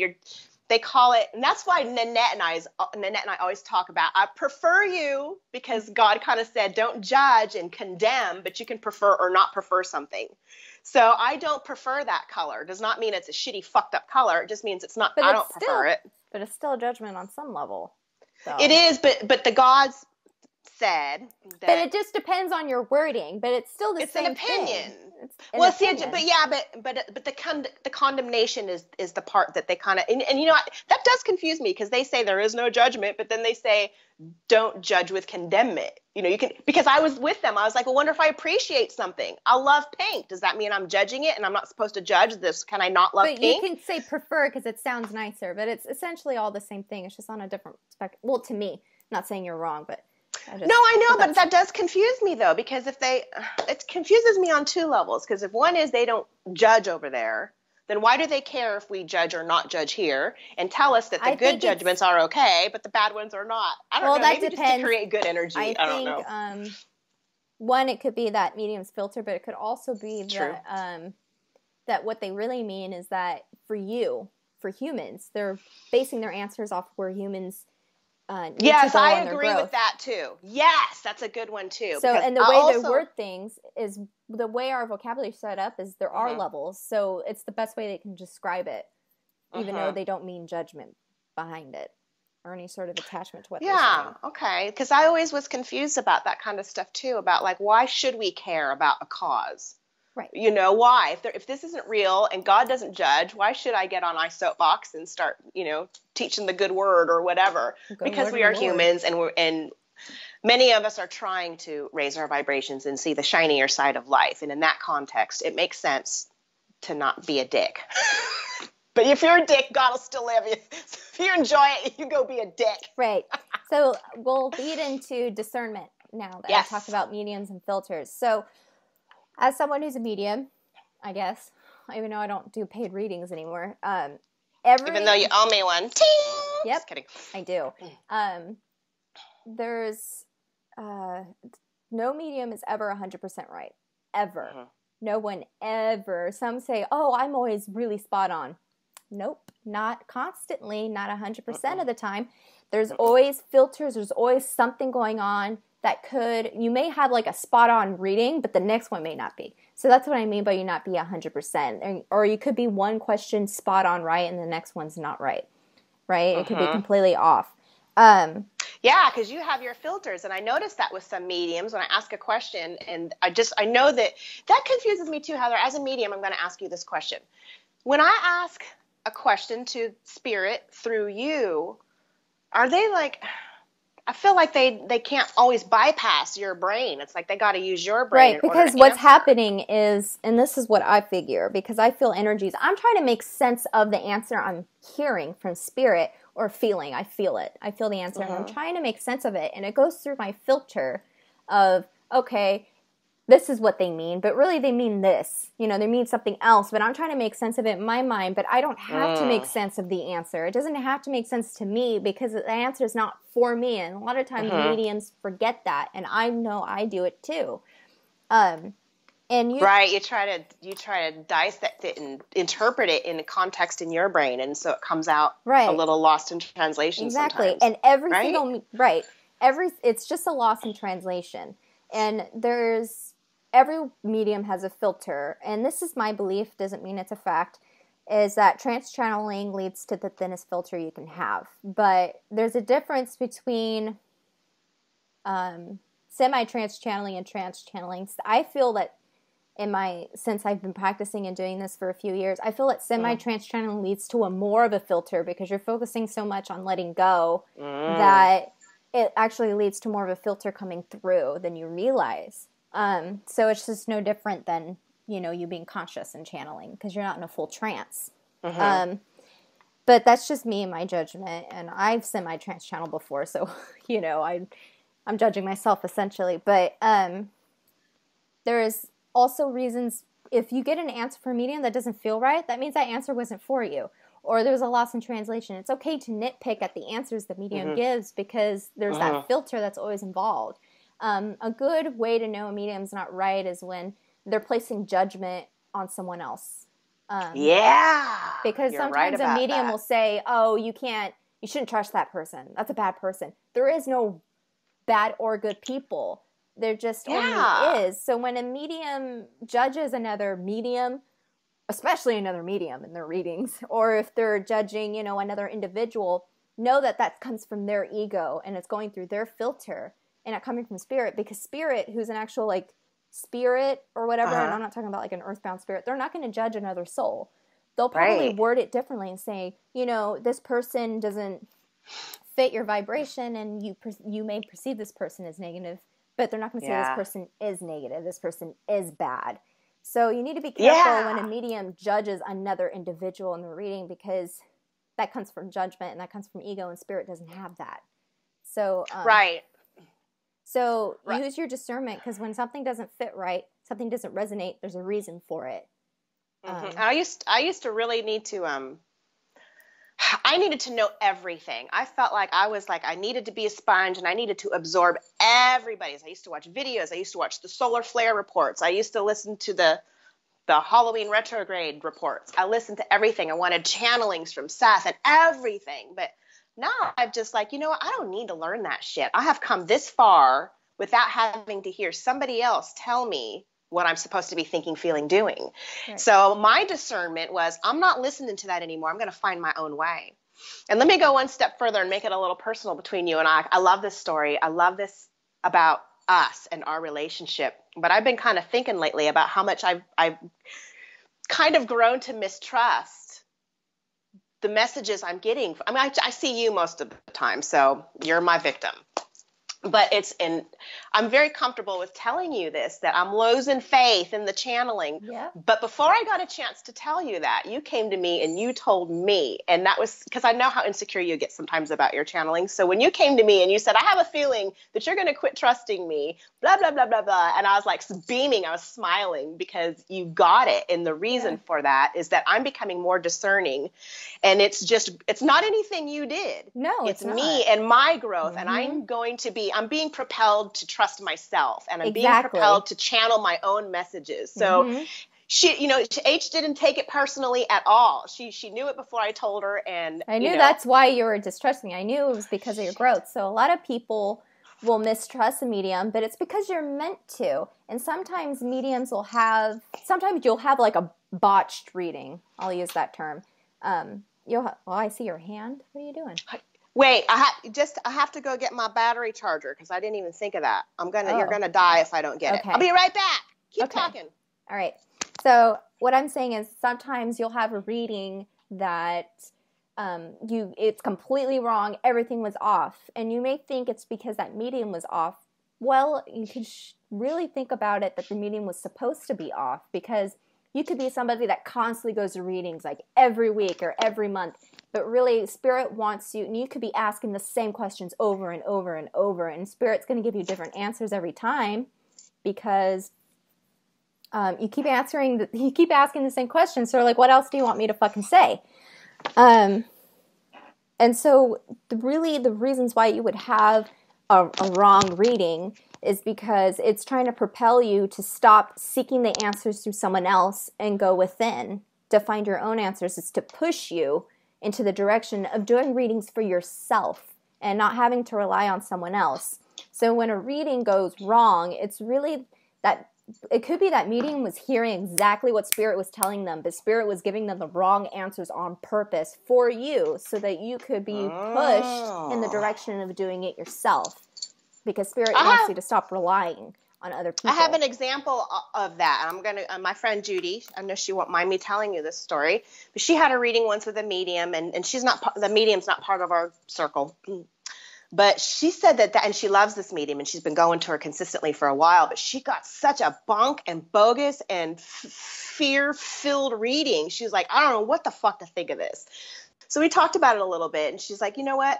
they call it, and that's why Nanette and I always talk about, I prefer you, because God kind of said, don't judge and condemn, but you can prefer or not prefer something. So I don't prefer that color. Does not mean it's a shitty, fucked up color. It just means it's not, I don't prefer it. But it's still a judgment on some level. So. It is, but the gods said that. But it just depends on your wording, but it's still the same thing. It's an opinion. Well, see, but the condemnation is the part that they kind of, and that does confuse me because they say there is no judgment, but then they say don't judge with condemnment. You can, because I was with them. I was like, well, wonder if I appreciate something. I love pink. Does that mean I'm judging it and I'm not supposed to judge this? Can I not love pink? But you can say prefer because it sounds nicer, but it's essentially all the same thing. It's just on a different spectrum. Well, to me, I'm not saying you're wrong, but. I know, but that does confuse me though, because it confuses me on two levels. Because if one is they don't judge over there, then why do they care if we judge or not judge here and tell us that the good judgments are okay, but the bad ones are not? I don't know. That maybe depends. Just to create good energy. I don't know. One, it could be that medium's filter, but it could also be that what they really mean is that for humans, they're basing their answers off where humans. Yes, I agree with that too. Yes, that's a good one too. So, and the way they word things is the way our vocabulary is set up is there are levels. So it's the best way they can describe it, even though they don't mean judgment behind it or any sort of attachment to what they're saying. Yeah, okay. Because I always was confused about that kind of stuff too, about like, why should we care about a cause? Right. Why? If this isn't real and God doesn't judge, why should I get on my soapbox and start, teaching the good word or whatever? Because we are humans and many of us are trying to raise our vibrations and see the shinier side of life. And in that context, it makes sense to not be a dick. But if you're a dick, God will still love you. So if you enjoy it, you go be a dick. Right. So we'll lead into discernment now that I talked about mediums and filters. So as someone who's a medium, I guess, even though I don't do paid readings anymore, even though you owe me one. Ting! Yep, just kidding. I do. There's no medium is ever 100% right, ever. No one ever. Some say, "Oh, I'm always really spot on." Nope, not constantly, not 100% of the time. There's always filters. There's always something going on. You may have like a spot on reading, but the next one may not be. So that's what I mean by you not be 100%. Or you could be one question spot on right and the next one's not right. Right? It could be completely off. Yeah, because you have your filters, and I noticed that with some mediums when I ask a question, and I know that confuses me too, Heather. As a medium, I'm going to ask you this question. When I ask a question to spirit through you, are they like, I feel like they can't always bypass your brain. It's like they got to use your brain in order to because what's answer. happening is, and this is what I figure, because I feel energies, I'm trying to make sense of the answer I'm hearing from spirit or feeling. I feel it. I feel the answer, and I'm trying to make sense of it, and it goes through my filter of, okay, this is what they mean, but really they mean this. They mean something else, but I'm trying to make sense of it in my mind, but I don't have to make sense of the answer. It doesn't have to make sense to me because the answer is not for me, and a lot of times mediums forget that, and I know I do it too. And you try to dissect it and interpret it in a context in your brain, and so it comes out a little lost in translation sometimes. And it's just a loss in translation. And every medium has a filter, and this is my belief, doesn't mean it's a fact, is that trans-channeling leads to the thinnest filter you can have. But there's a difference between semi-trans-channeling and trans-channeling. I feel that since I've been practicing and doing this for a few years, I feel that semi-trans-channeling leads to a more of a filter because you're focusing so much on letting go that it actually leads to more of a filter coming through than you realize. So it's just no different than, you being conscious and channeling because you're not in a full trance. But that's just me and my judgment, and I've semi-trance channeled before, so, I'm judging myself essentially. But there's also reasons, if you get an answer from a medium that doesn't feel right, that means that answer wasn't for you. Or there's a loss in translation. It's okay to nitpick at the answers the medium gives because there's that filter that's always involved. A good way to know a medium's not right is when they're placing judgment on someone else. Because sometimes a medium will say, oh, you shouldn't trust that person. That's a bad person. There is no bad or good people. There just only is. So when a medium judges another medium, especially another medium in their readings, or if they're judging, another individual, know that comes from their ego and it's going through their filter and not coming from spirit, because spirit, who's an actual spirit or whatever, and I'm not talking about an earthbound spirit, they're not going to judge another soul. They'll probably word it differently and say, this person doesn't fit your vibration and you may perceive this person as negative, but they're not going to say this person is negative, this person is bad. So you need to be careful when a medium judges another individual in the reading, because that comes from judgment and that comes from ego, and spirit doesn't have that. So So use your discernment, because when something doesn't fit right, something doesn't resonate, there's a reason for it. I used to really need to I needed to know everything. I felt like I needed to be a sponge and I needed to absorb everybody's. I used to watch videos. I used to watch the solar flare reports. I used to listen to the Halloween retrograde reports. I listened to everything. I wanted channelings from Seth and everything. But now I'm just I don't need to learn that shit. I have come this far without having to hear somebody else tell me what I'm supposed to be thinking, feeling, doing. Right. So my discernment was, I'm not listening to that anymore. I'm going to find my own way. And let me go one step further and make it a little personal between you and I. I love this story. I love this about us and our relationship. But I've been kind of thinking lately about how much I've kind of grown to mistrust the messages I'm getting. I see you most of the time, so you're my victim. But I'm very comfortable with telling you this, that I'm losing faith in the channeling. Yeah. But before I got a chance to tell you that, you came to me and you told me, and that was because I know how insecure you get sometimes about your channeling. So when you came to me and you said, I have a feeling that you're going to quit trusting me, blah, blah, blah, blah, blah. And I was beaming, I was smiling because you got it. And the reason for that is that I'm becoming more discerning. And it's not anything you did. No, it's not. Me and my growth. And I'm being propelled to trust myself, and I'm being propelled to channel my own messages. So H didn't take it personally at all. She knew it before I told her. And I knew that's why you were distrusting. I knew it was because of your growth. So a lot of people will mistrust a medium, but it's because you're meant to. And sometimes mediums sometimes you'll have a botched reading. I'll use that term. I see your hand. What are you doing? Wait, I have to go get my battery charger because I didn't even think of that. You're gonna die if I don't get it. I'll be right back. Keep talking. All right. So what I'm saying is sometimes you'll have a reading that it's completely wrong. Everything was off, and you may think it's because that medium was off. Well, you could really think about it that the medium was supposed to be off, because you could be somebody that constantly goes to readings like every week or every month. But really, Spirit wants you, and you could be asking the same questions over and over and over, and Spirit's going to give you different answers every time, because you keep asking the same questions. So, like, what else do you want me to fucking say? And so, the reasons why you would have a wrong reading is because it's trying to propel you to stop seeking the answers through someone else and go within to find your own answers. It's to push you into the direction of doing readings for yourself and not having to rely on someone else. So when a reading goes wrong, it's really that it could be that medium was hearing exactly what Spirit was telling them, but Spirit was giving them the wrong answers on purpose for you so that you could be pushed in the direction of doing it yourself, because Spirit wants you to stop relying on other people. I have an example of that. I'm going to, my friend Judy, I know she won't mind me telling you this story, but she had a reading once with a medium, and she's not, the medium's not part of our circle. But she said that, and she loves this medium, and she's been going to her consistently for a while, but she got such a bonk and bogus and fear-filled reading. She was like, I don't know what the fuck to think of this. So we talked about it a little bit, and she's like, you know what?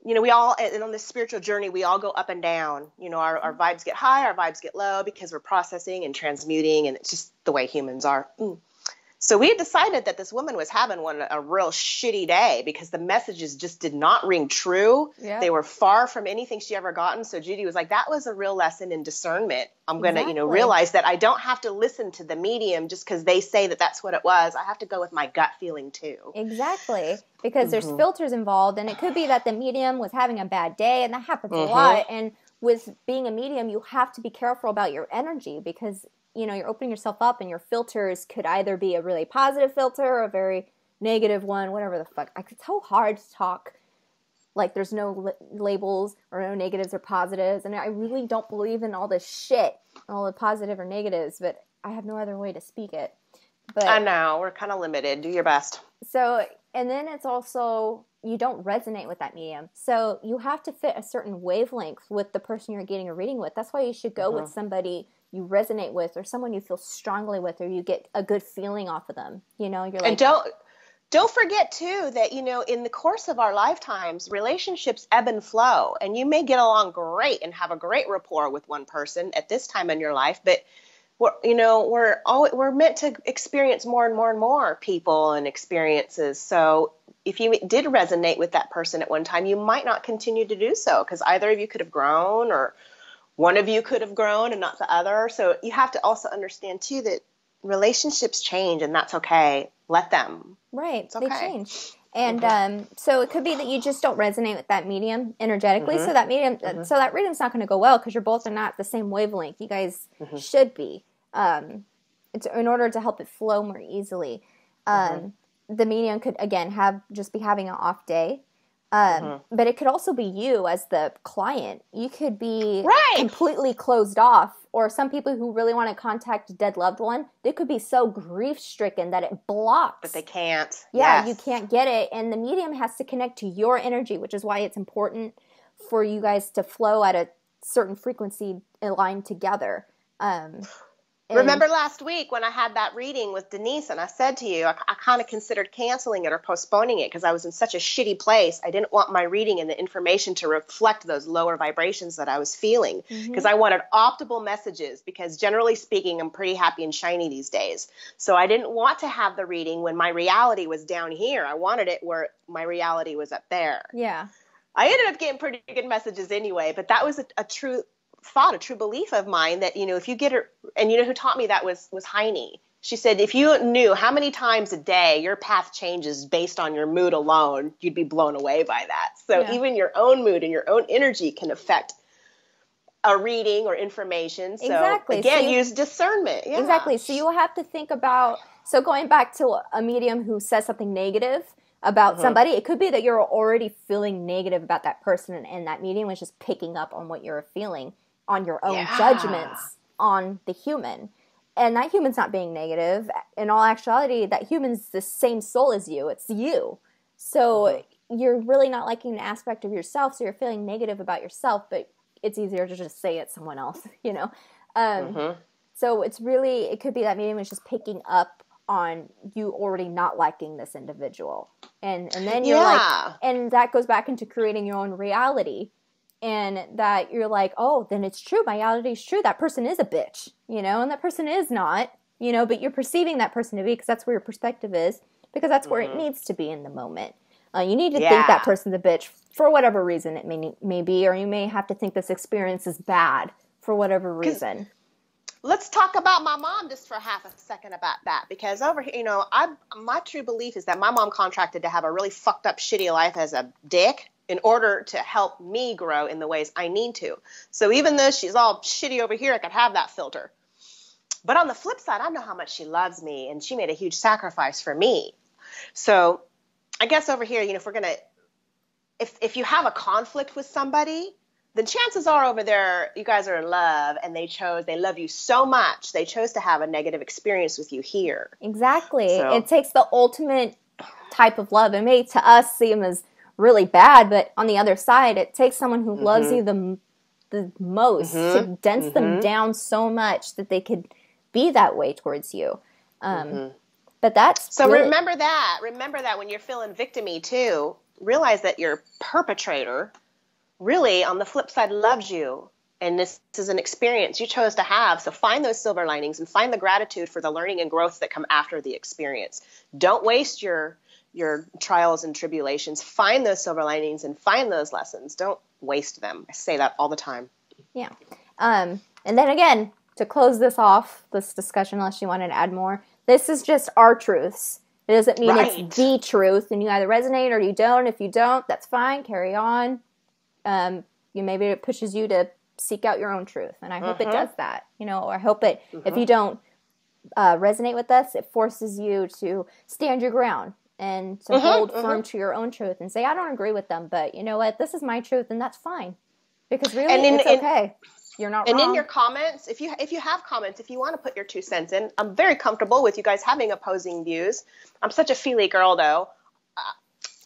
You know, we all, and on this spiritual journey, we all go up and down. You know, our vibes get high, our vibes get low, because we're processing and transmuting, and it's just the way humans are. So we had decided that this woman was having a real shitty day because the messages just did not ring true. Yeah. They were far from anything she ever gotten. So Judy was like, that was a real lesson in discernment. I'm going to, realize that I don't have to listen to the medium just because they say that that's what it was. I have to go with my gut feeling too. Exactly. Because there's filters involved, and it could be that the medium was having a bad day, and that happens a lot. And with being a medium, you have to be careful about your energy, because you know, you're opening yourself up, and your filters could either be a really positive filter or a very negative one, whatever the fuck. It's so hard to talk like there's no labels or no negatives or positives, and I really don't believe in all this shit, all the positive or negatives, but I have no other way to speak it. But I know, we're kind of limited. Do your best. So, and then it's also, you don't resonate with that medium. So you have to fit a certain wavelength with the person you're getting a reading with. That's why you should go with somebody you resonate with, or someone you feel strongly with, or you get a good feeling off of them. You know, you're like, and don't forget too that, you know, in the course of our lifetimes, relationships ebb and flow, and you may get along great and have a great rapport with one person at this time in your life, but we're meant to experience more and more and more people and experiences. So if you did resonate with that person at one time, you might not continue to do so, because either of you could have grown, or one of you could have grown and not the other. So you have to also understand too that relationships change, and that's okay. Let them. Right. It's okay. They change. And so it could be that you just don't resonate with that medium energetically. So that medium, so that reading's not going to go well, because you're both are not the same wavelength. You guys should be. It's in order to help it flow more easily. The medium could again be having an off day. But it could also be you as the client. You could be completely closed off, or some people who really want to contact a dead loved one, they could be so grief-stricken that it blocks. But they can't. Yeah, you can't get it. And the medium has to connect to your energy, which is why it's important for you guys to flow at a certain frequency aligned together. Remember last week when I had that reading with Denise, and I said to you, I kind of considered canceling it or postponing it because I was in such a shitty place. I didn't want my reading and the information to reflect those lower vibrations that I was feeling, because I wanted optimal messages, because generally speaking, I'm pretty happy and shiny these days. So I didn't want to have the reading when my reality was down here. I wanted it where my reality was up there. Yeah. I ended up getting pretty good messages anyway, but that was a true thought, a true belief of mine, that, you know, if you get it, and you know who taught me that was Heine. She said, if you knew how many times a day your path changes based on your mood alone, you'd be blown away by that. So even your own mood and your own energy can affect a reading or information. So again, use discernment. Yeah. Exactly. So you will have to think about, so going back to a medium who says something negative, about somebody. It could be that you're already feeling negative about that person, and that medium was just picking up on what you're feeling, on your own judgments on the human. And that human's not being negative. In all actuality, that human's the same soul as you. It's you. So you're really not liking an aspect of yourself, so you're feeling negative about yourself, but it's easier to just say it's someone else, you know? So it's really, it could be that medium is just picking up on you already not liking this individual. And then you're like, and that goes back into creating your own reality. And that you're like, oh, then it's true. My reality is true. That person is a bitch, you know, and that person is not, you know, but you're perceiving that person to be because that's where your perspective is, because that's where it needs to be in the moment. You need to think that person's a bitch for whatever reason it may be, or you may have to think this experience is bad for whatever reason. Let's talk about my mom just for half a second about that, because over here, you know, my true belief is that my mom contracted to have a really fucked up, shitty life as a dick in order to help me grow in the ways I need to. So even though she's all shitty over here, I could have that filter. But on the flip side, I know how much she loves me, and she made a huge sacrifice for me. So I guess over here, you know, if we're gonna, if you have a conflict with somebody, then chances are over there you guys are in love, and they love you so much, they chose to have a negative experience with you here. Exactly. So it takes the ultimate type of love. It may to us seem as really bad, but on the other side, it takes someone who loves you the most to dense them down so much that they could be that way towards you. But that's so really, remember that when you're feeling victim-y too, realize that your perpetrator really, on the flip side, loves you. And this is an experience you chose to have. So find those silver linings and find the gratitude for the learning and growth that come after the experience. Don't waste your trials and tribulations. Find those silver linings and find those lessons. Don't waste them. I say that all the time. Yeah. And then again, to close this off, this discussion, unless you wanted to add more, this is just our truths. It doesn't mean it's the truth, and you either resonate or you don't. If you don't, that's fine. Carry on. Maybe it pushes you to seek out your own truth, and I hope it does that. You know, or I hope it, if you don't resonate with us, it forces you to stand your ground and to hold firm to your own truth and say, I don't agree with them, but you know what? This is my truth, and that's fine. Because really, it's okay. You're not wrong. And in your comments, if you have comments, if you want to put your 2 cents in, I'm very comfortable with you guys having opposing views. I'm such a feely girl, though.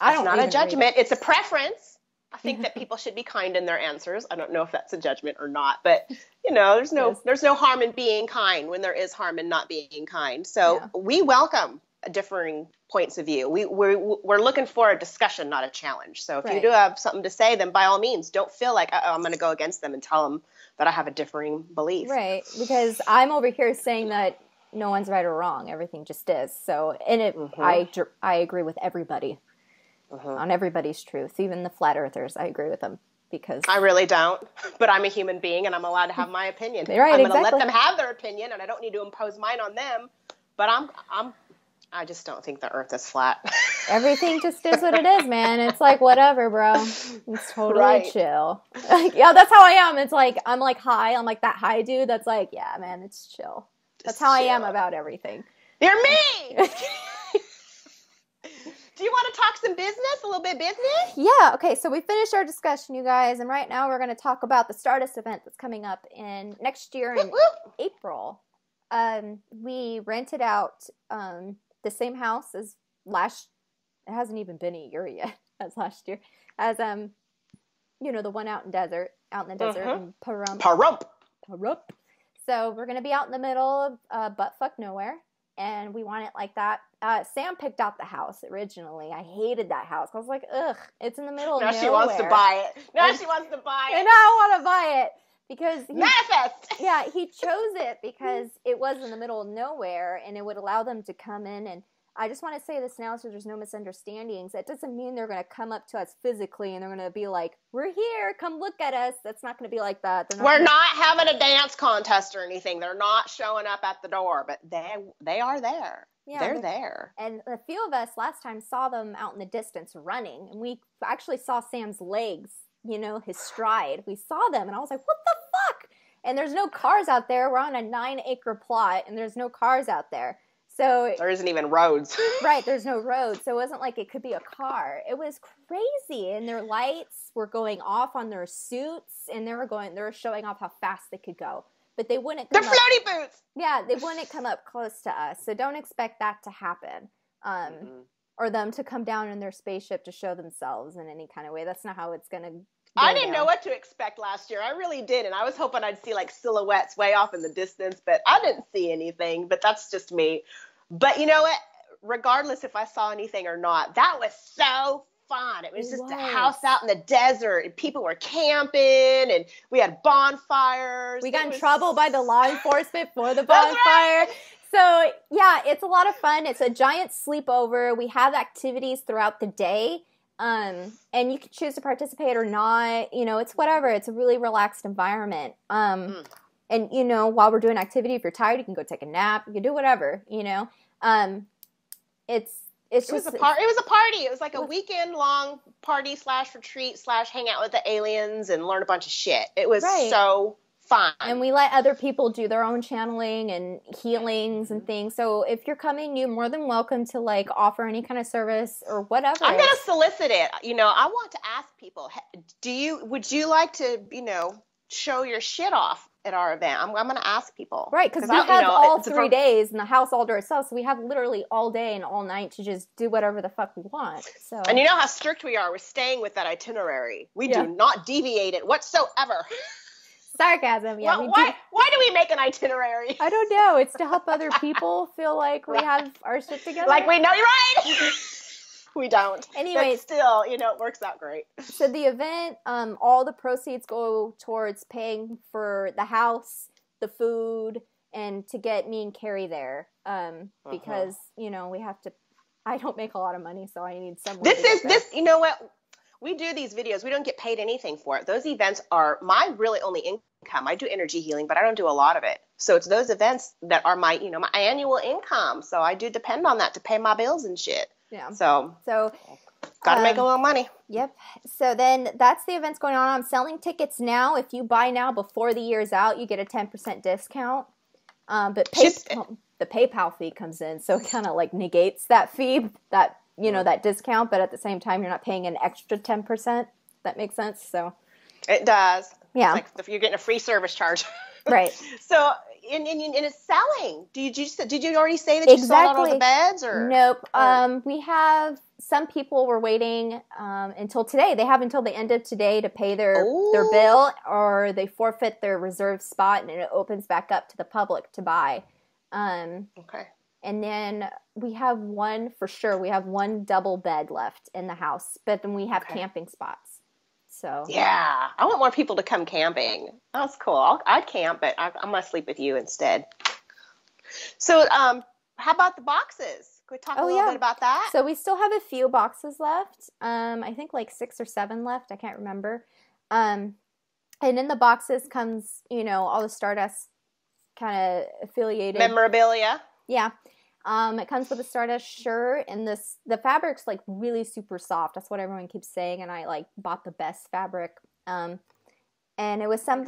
It's not a judgment. It's a preference. I think that people should be kind in their answers. I don't know if that's a judgment or not, but you know, there's no harm in being kind when there is harm in not being kind. So we welcome differing points of view. We're looking for a discussion, not a challenge. So if you do have something to say, then by all means, don't feel like I'm going to go against them and tell them that I have a differing belief. Right, because I'm over here saying that no one's right or wrong. Everything just is. So, I agree with everybody on everybody's truth, even the flat earthers. I agree with them because I really don't. But I'm a human being, and I'm allowed to have my opinion. Right, I'm going to let them have their opinion, and I don't need to impose mine on them. But I just don't think the earth is flat. Everything just is what it is, man. It's like, whatever, bro. It's totally chill. Yeah, that's how I am. It's like, I'm like high. I'm like that high dude that's like, yeah, man, it's chill. That's how I am about everything. You're me! Do you want to talk some business? A little bit business? Yeah. Okay. So we finished our discussion, you guys, and right now we're going to talk about the Stardust event that's coming up in next year in April. We rented out the same house as it hasn't even been a year yet as last year, as the one out in the desert in Pahrump. So we're gonna be out in the middle of buttfuck nowhere, and we want it like that. Sam picked out the house originally. I hated that house. I was like, ugh, it's in the middle of nowhere. Now she wants to buy it. And I want to buy it. Because manifest. Yeah, he chose it because it was in the middle of nowhere, and it would allow them to come in. And I just want to say this now so there's no misunderstandings. That doesn't mean they're going to come up to us physically and they're going to be like, we're here, come look at us. That's not going to be like that. We're not having a dance contest or anything. They're not showing up at the door, but they are there. Yeah, they're there. And a few of us last time saw them out in the distance running, and we actually saw Sam's legs, his stride. We saw them, and I was like, what the fuck? And there's no cars out there. We're on a 9-acre plot, and there's no cars out there. So there isn't even roads. Right, there's no road, so it wasn't like it could be a car. It was crazy, and their lights were going off on their suits, and they were showing off how fast they could go. But they wouldn't come They're floaty boots! Yeah, they wouldn't come up close to us, so don't expect that to happen. Or them to come down in their spaceship to show themselves in any kind of way. That's not how it's going to go. I didn't know what to expect last year. I really didn't. I was hoping I'd see like silhouettes way off in the distance, but I didn't see anything. But that's just me. But you know what? Regardless if I saw anything or not, that was so fun. It was just a house out in the desert, and people were camping, and we had bonfires. We got in trouble by the law enforcement for the bonfire. So, yeah, it's a lot of fun. It's a giant sleepover. We have activities throughout the day, and you can choose to participate or not. You know, it's whatever. It's a really relaxed environment. And, you know, while we're doing activity, if you're tired, you can go take a nap. You can do whatever, you know. It was a party. It was like a weekend-long party / retreat / hang out with the aliens and learn a bunch of shit. It was so fun. And we let other people do their own channeling and healings and things. So if you're coming, you're more than welcome to like offer any kind of service or whatever. I'm going to solicit it. You know, I want to ask people, would you like to, you know, show your shit off at our event? I'm going to ask people. Right, because we have all 3 days and the house all to ourselves. So we have literally all day and all night to just do whatever the fuck we want. So. And you know how strict we are. We're staying with that itinerary. We do not deviate it whatsoever. Sarcasm, yeah. Well, why do we make an itinerary? I don't know. It's to help other people feel like we have our shit together. Like we know you're right. We don't. Anyway, but still, you know, it works out great. So the event, all the proceeds go towards paying for the house, the food, and to get me and Carrie there. Because, you know, I don't make a lot of money, so I need someone. You know what? We do these videos. We don't get paid anything for it. Those events are my really only income. I do energy healing, but I don't do a lot of it. So it's those events that are my annual income. So I do depend on that to pay my bills and shit. Yeah. So got to make a little money. Yep. So then that's the events going on. I'm selling tickets now. If you buy now before the year's out, you get a 10% discount. But the PayPal fee comes in, so it kind of like negates that fee, that discount. But at the same time, you're not paying an extra 10%. That makes sense. So it does. Yeah. It's like you're getting a free service charge. Right. So. And it's selling. Did you already say that you sold out all the beds? Or nope. We have some people were waiting until today. They have until the end of today to pay their bill, or they forfeit their reserved spot, and it opens back up to the public to buy. Okay. And then we have one for sure. We have one double bed left in the house, but then we have camping spots. So yeah, I want more people to come camping. That's cool. I'd camp, but I'm gonna sleep with you instead. So, how about the boxes? Can we talk a little bit about that? So we still have a few boxes left. I think like 6 or 7 left. I can't remember. And in the boxes comes, all the Stardust kind of affiliated memorabilia. Yeah. It comes with a Stardust shirt, and the fabric's like really super soft. That's what everyone keeps saying, and I like bought the best fabric. And it was from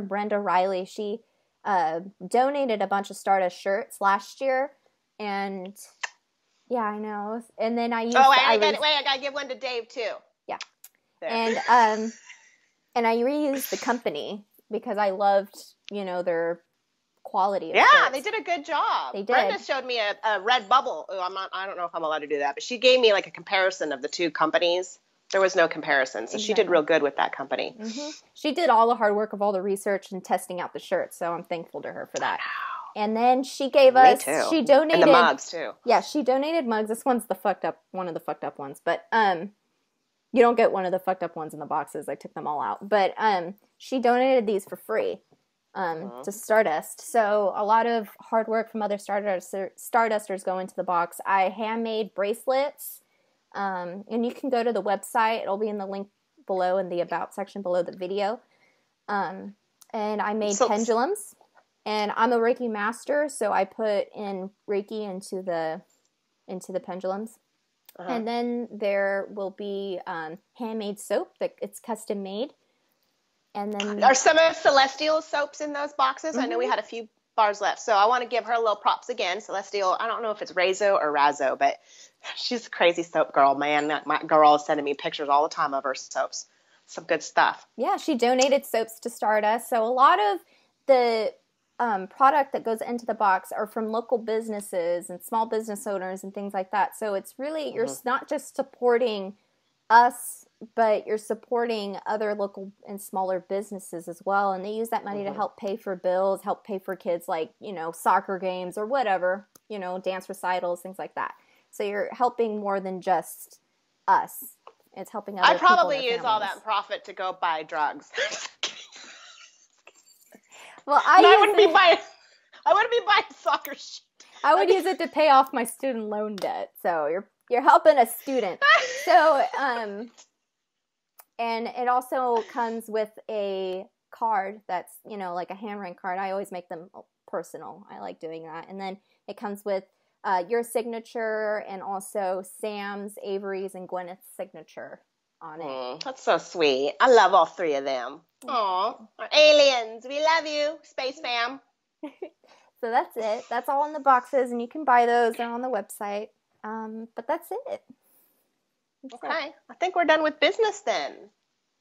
Brenda Riley. She donated a bunch of Stardust shirts last year, and yeah, I know. And then I used. I gotta give one to Dave too. Yeah, there. And I reused the company because I loved their quality of shirts. They did a good job. They did. Brenda showed me a red bubble. I don't know if I'm allowed to do that, but she gave me like a comparison of the two companies. There was no comparison, so she did real good with that company. Mm-hmm. She did all the hard work of all the research and testing out the shirts, so I'm thankful to her for that. Wow. And then she gave us, she donated. And the mugs too. Yeah, she donated mugs. This one's one of the fucked up ones, but you don't get one of the fucked up ones in the boxes. I took them all out, but she donated these for free. To Stardust. So a lot of hard work from other Stardusters go into the box. I handmade bracelets, and you can go to the website. It'll be in the link below in the About section below the video. And I made pendulums, and I'm a Reiki master, so I put in Reiki into the pendulums. And then there will be handmade soap that it's custom made. And then are some of Celestial's soaps in those boxes? Mm-hmm. I know we had a few bars left. So I want to give her a little props again. Celestial, I don't know if it's Razo or Razzo, but she's a crazy soap girl, man. My girl is sending me pictures all the time of her soaps. Some good stuff. Yeah, she donated soaps to Stardust. So a lot of the product that goes into the box are from local businesses and small business owners and things like that. So it's really, you're not just supporting us, but you're supporting other local and smaller businesses as well. And they use that money to help pay for bills, help pay for kids like, soccer games or whatever, dance recitals, things like that. So you're helping more than just us. It's helping other people. I probably use all that profit to go buy drugs. Well, I wouldn't be buying soccer shit. I would use it to pay off my student loan debt. So you're helping a student. So and it also comes with a card that's, like a handwritten card. I always make them personal. I like doing that. And then it comes with your signature and also Sam's, Avery's, and Gwyneth's signature on it. That's so sweet. I love all three of them. Aw, our aliens. We love you, Space Fam. So that's it. That's all in the boxes, and you can buy those. They're on the website. But that's it. Okay. I think we're done with business then,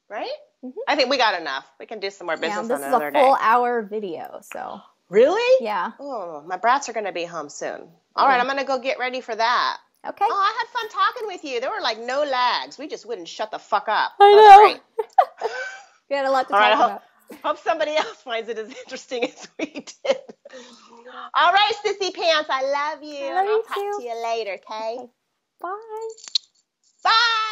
right? I think we got enough. We can do some more business on another day. This is a full hour video, so. Really? Yeah. Oh, my brats are going to be home soon. All right, I'm going to go get ready for that. Okay. Oh, I had fun talking with you. There were like no lags. We just wouldn't shut the fuck up. I know. We had a lot to talk about. Hope somebody else finds it as interesting as we did. All right, Sissy Pants, I love you. I love you I'll talk to you later, okay? Bye. Bye.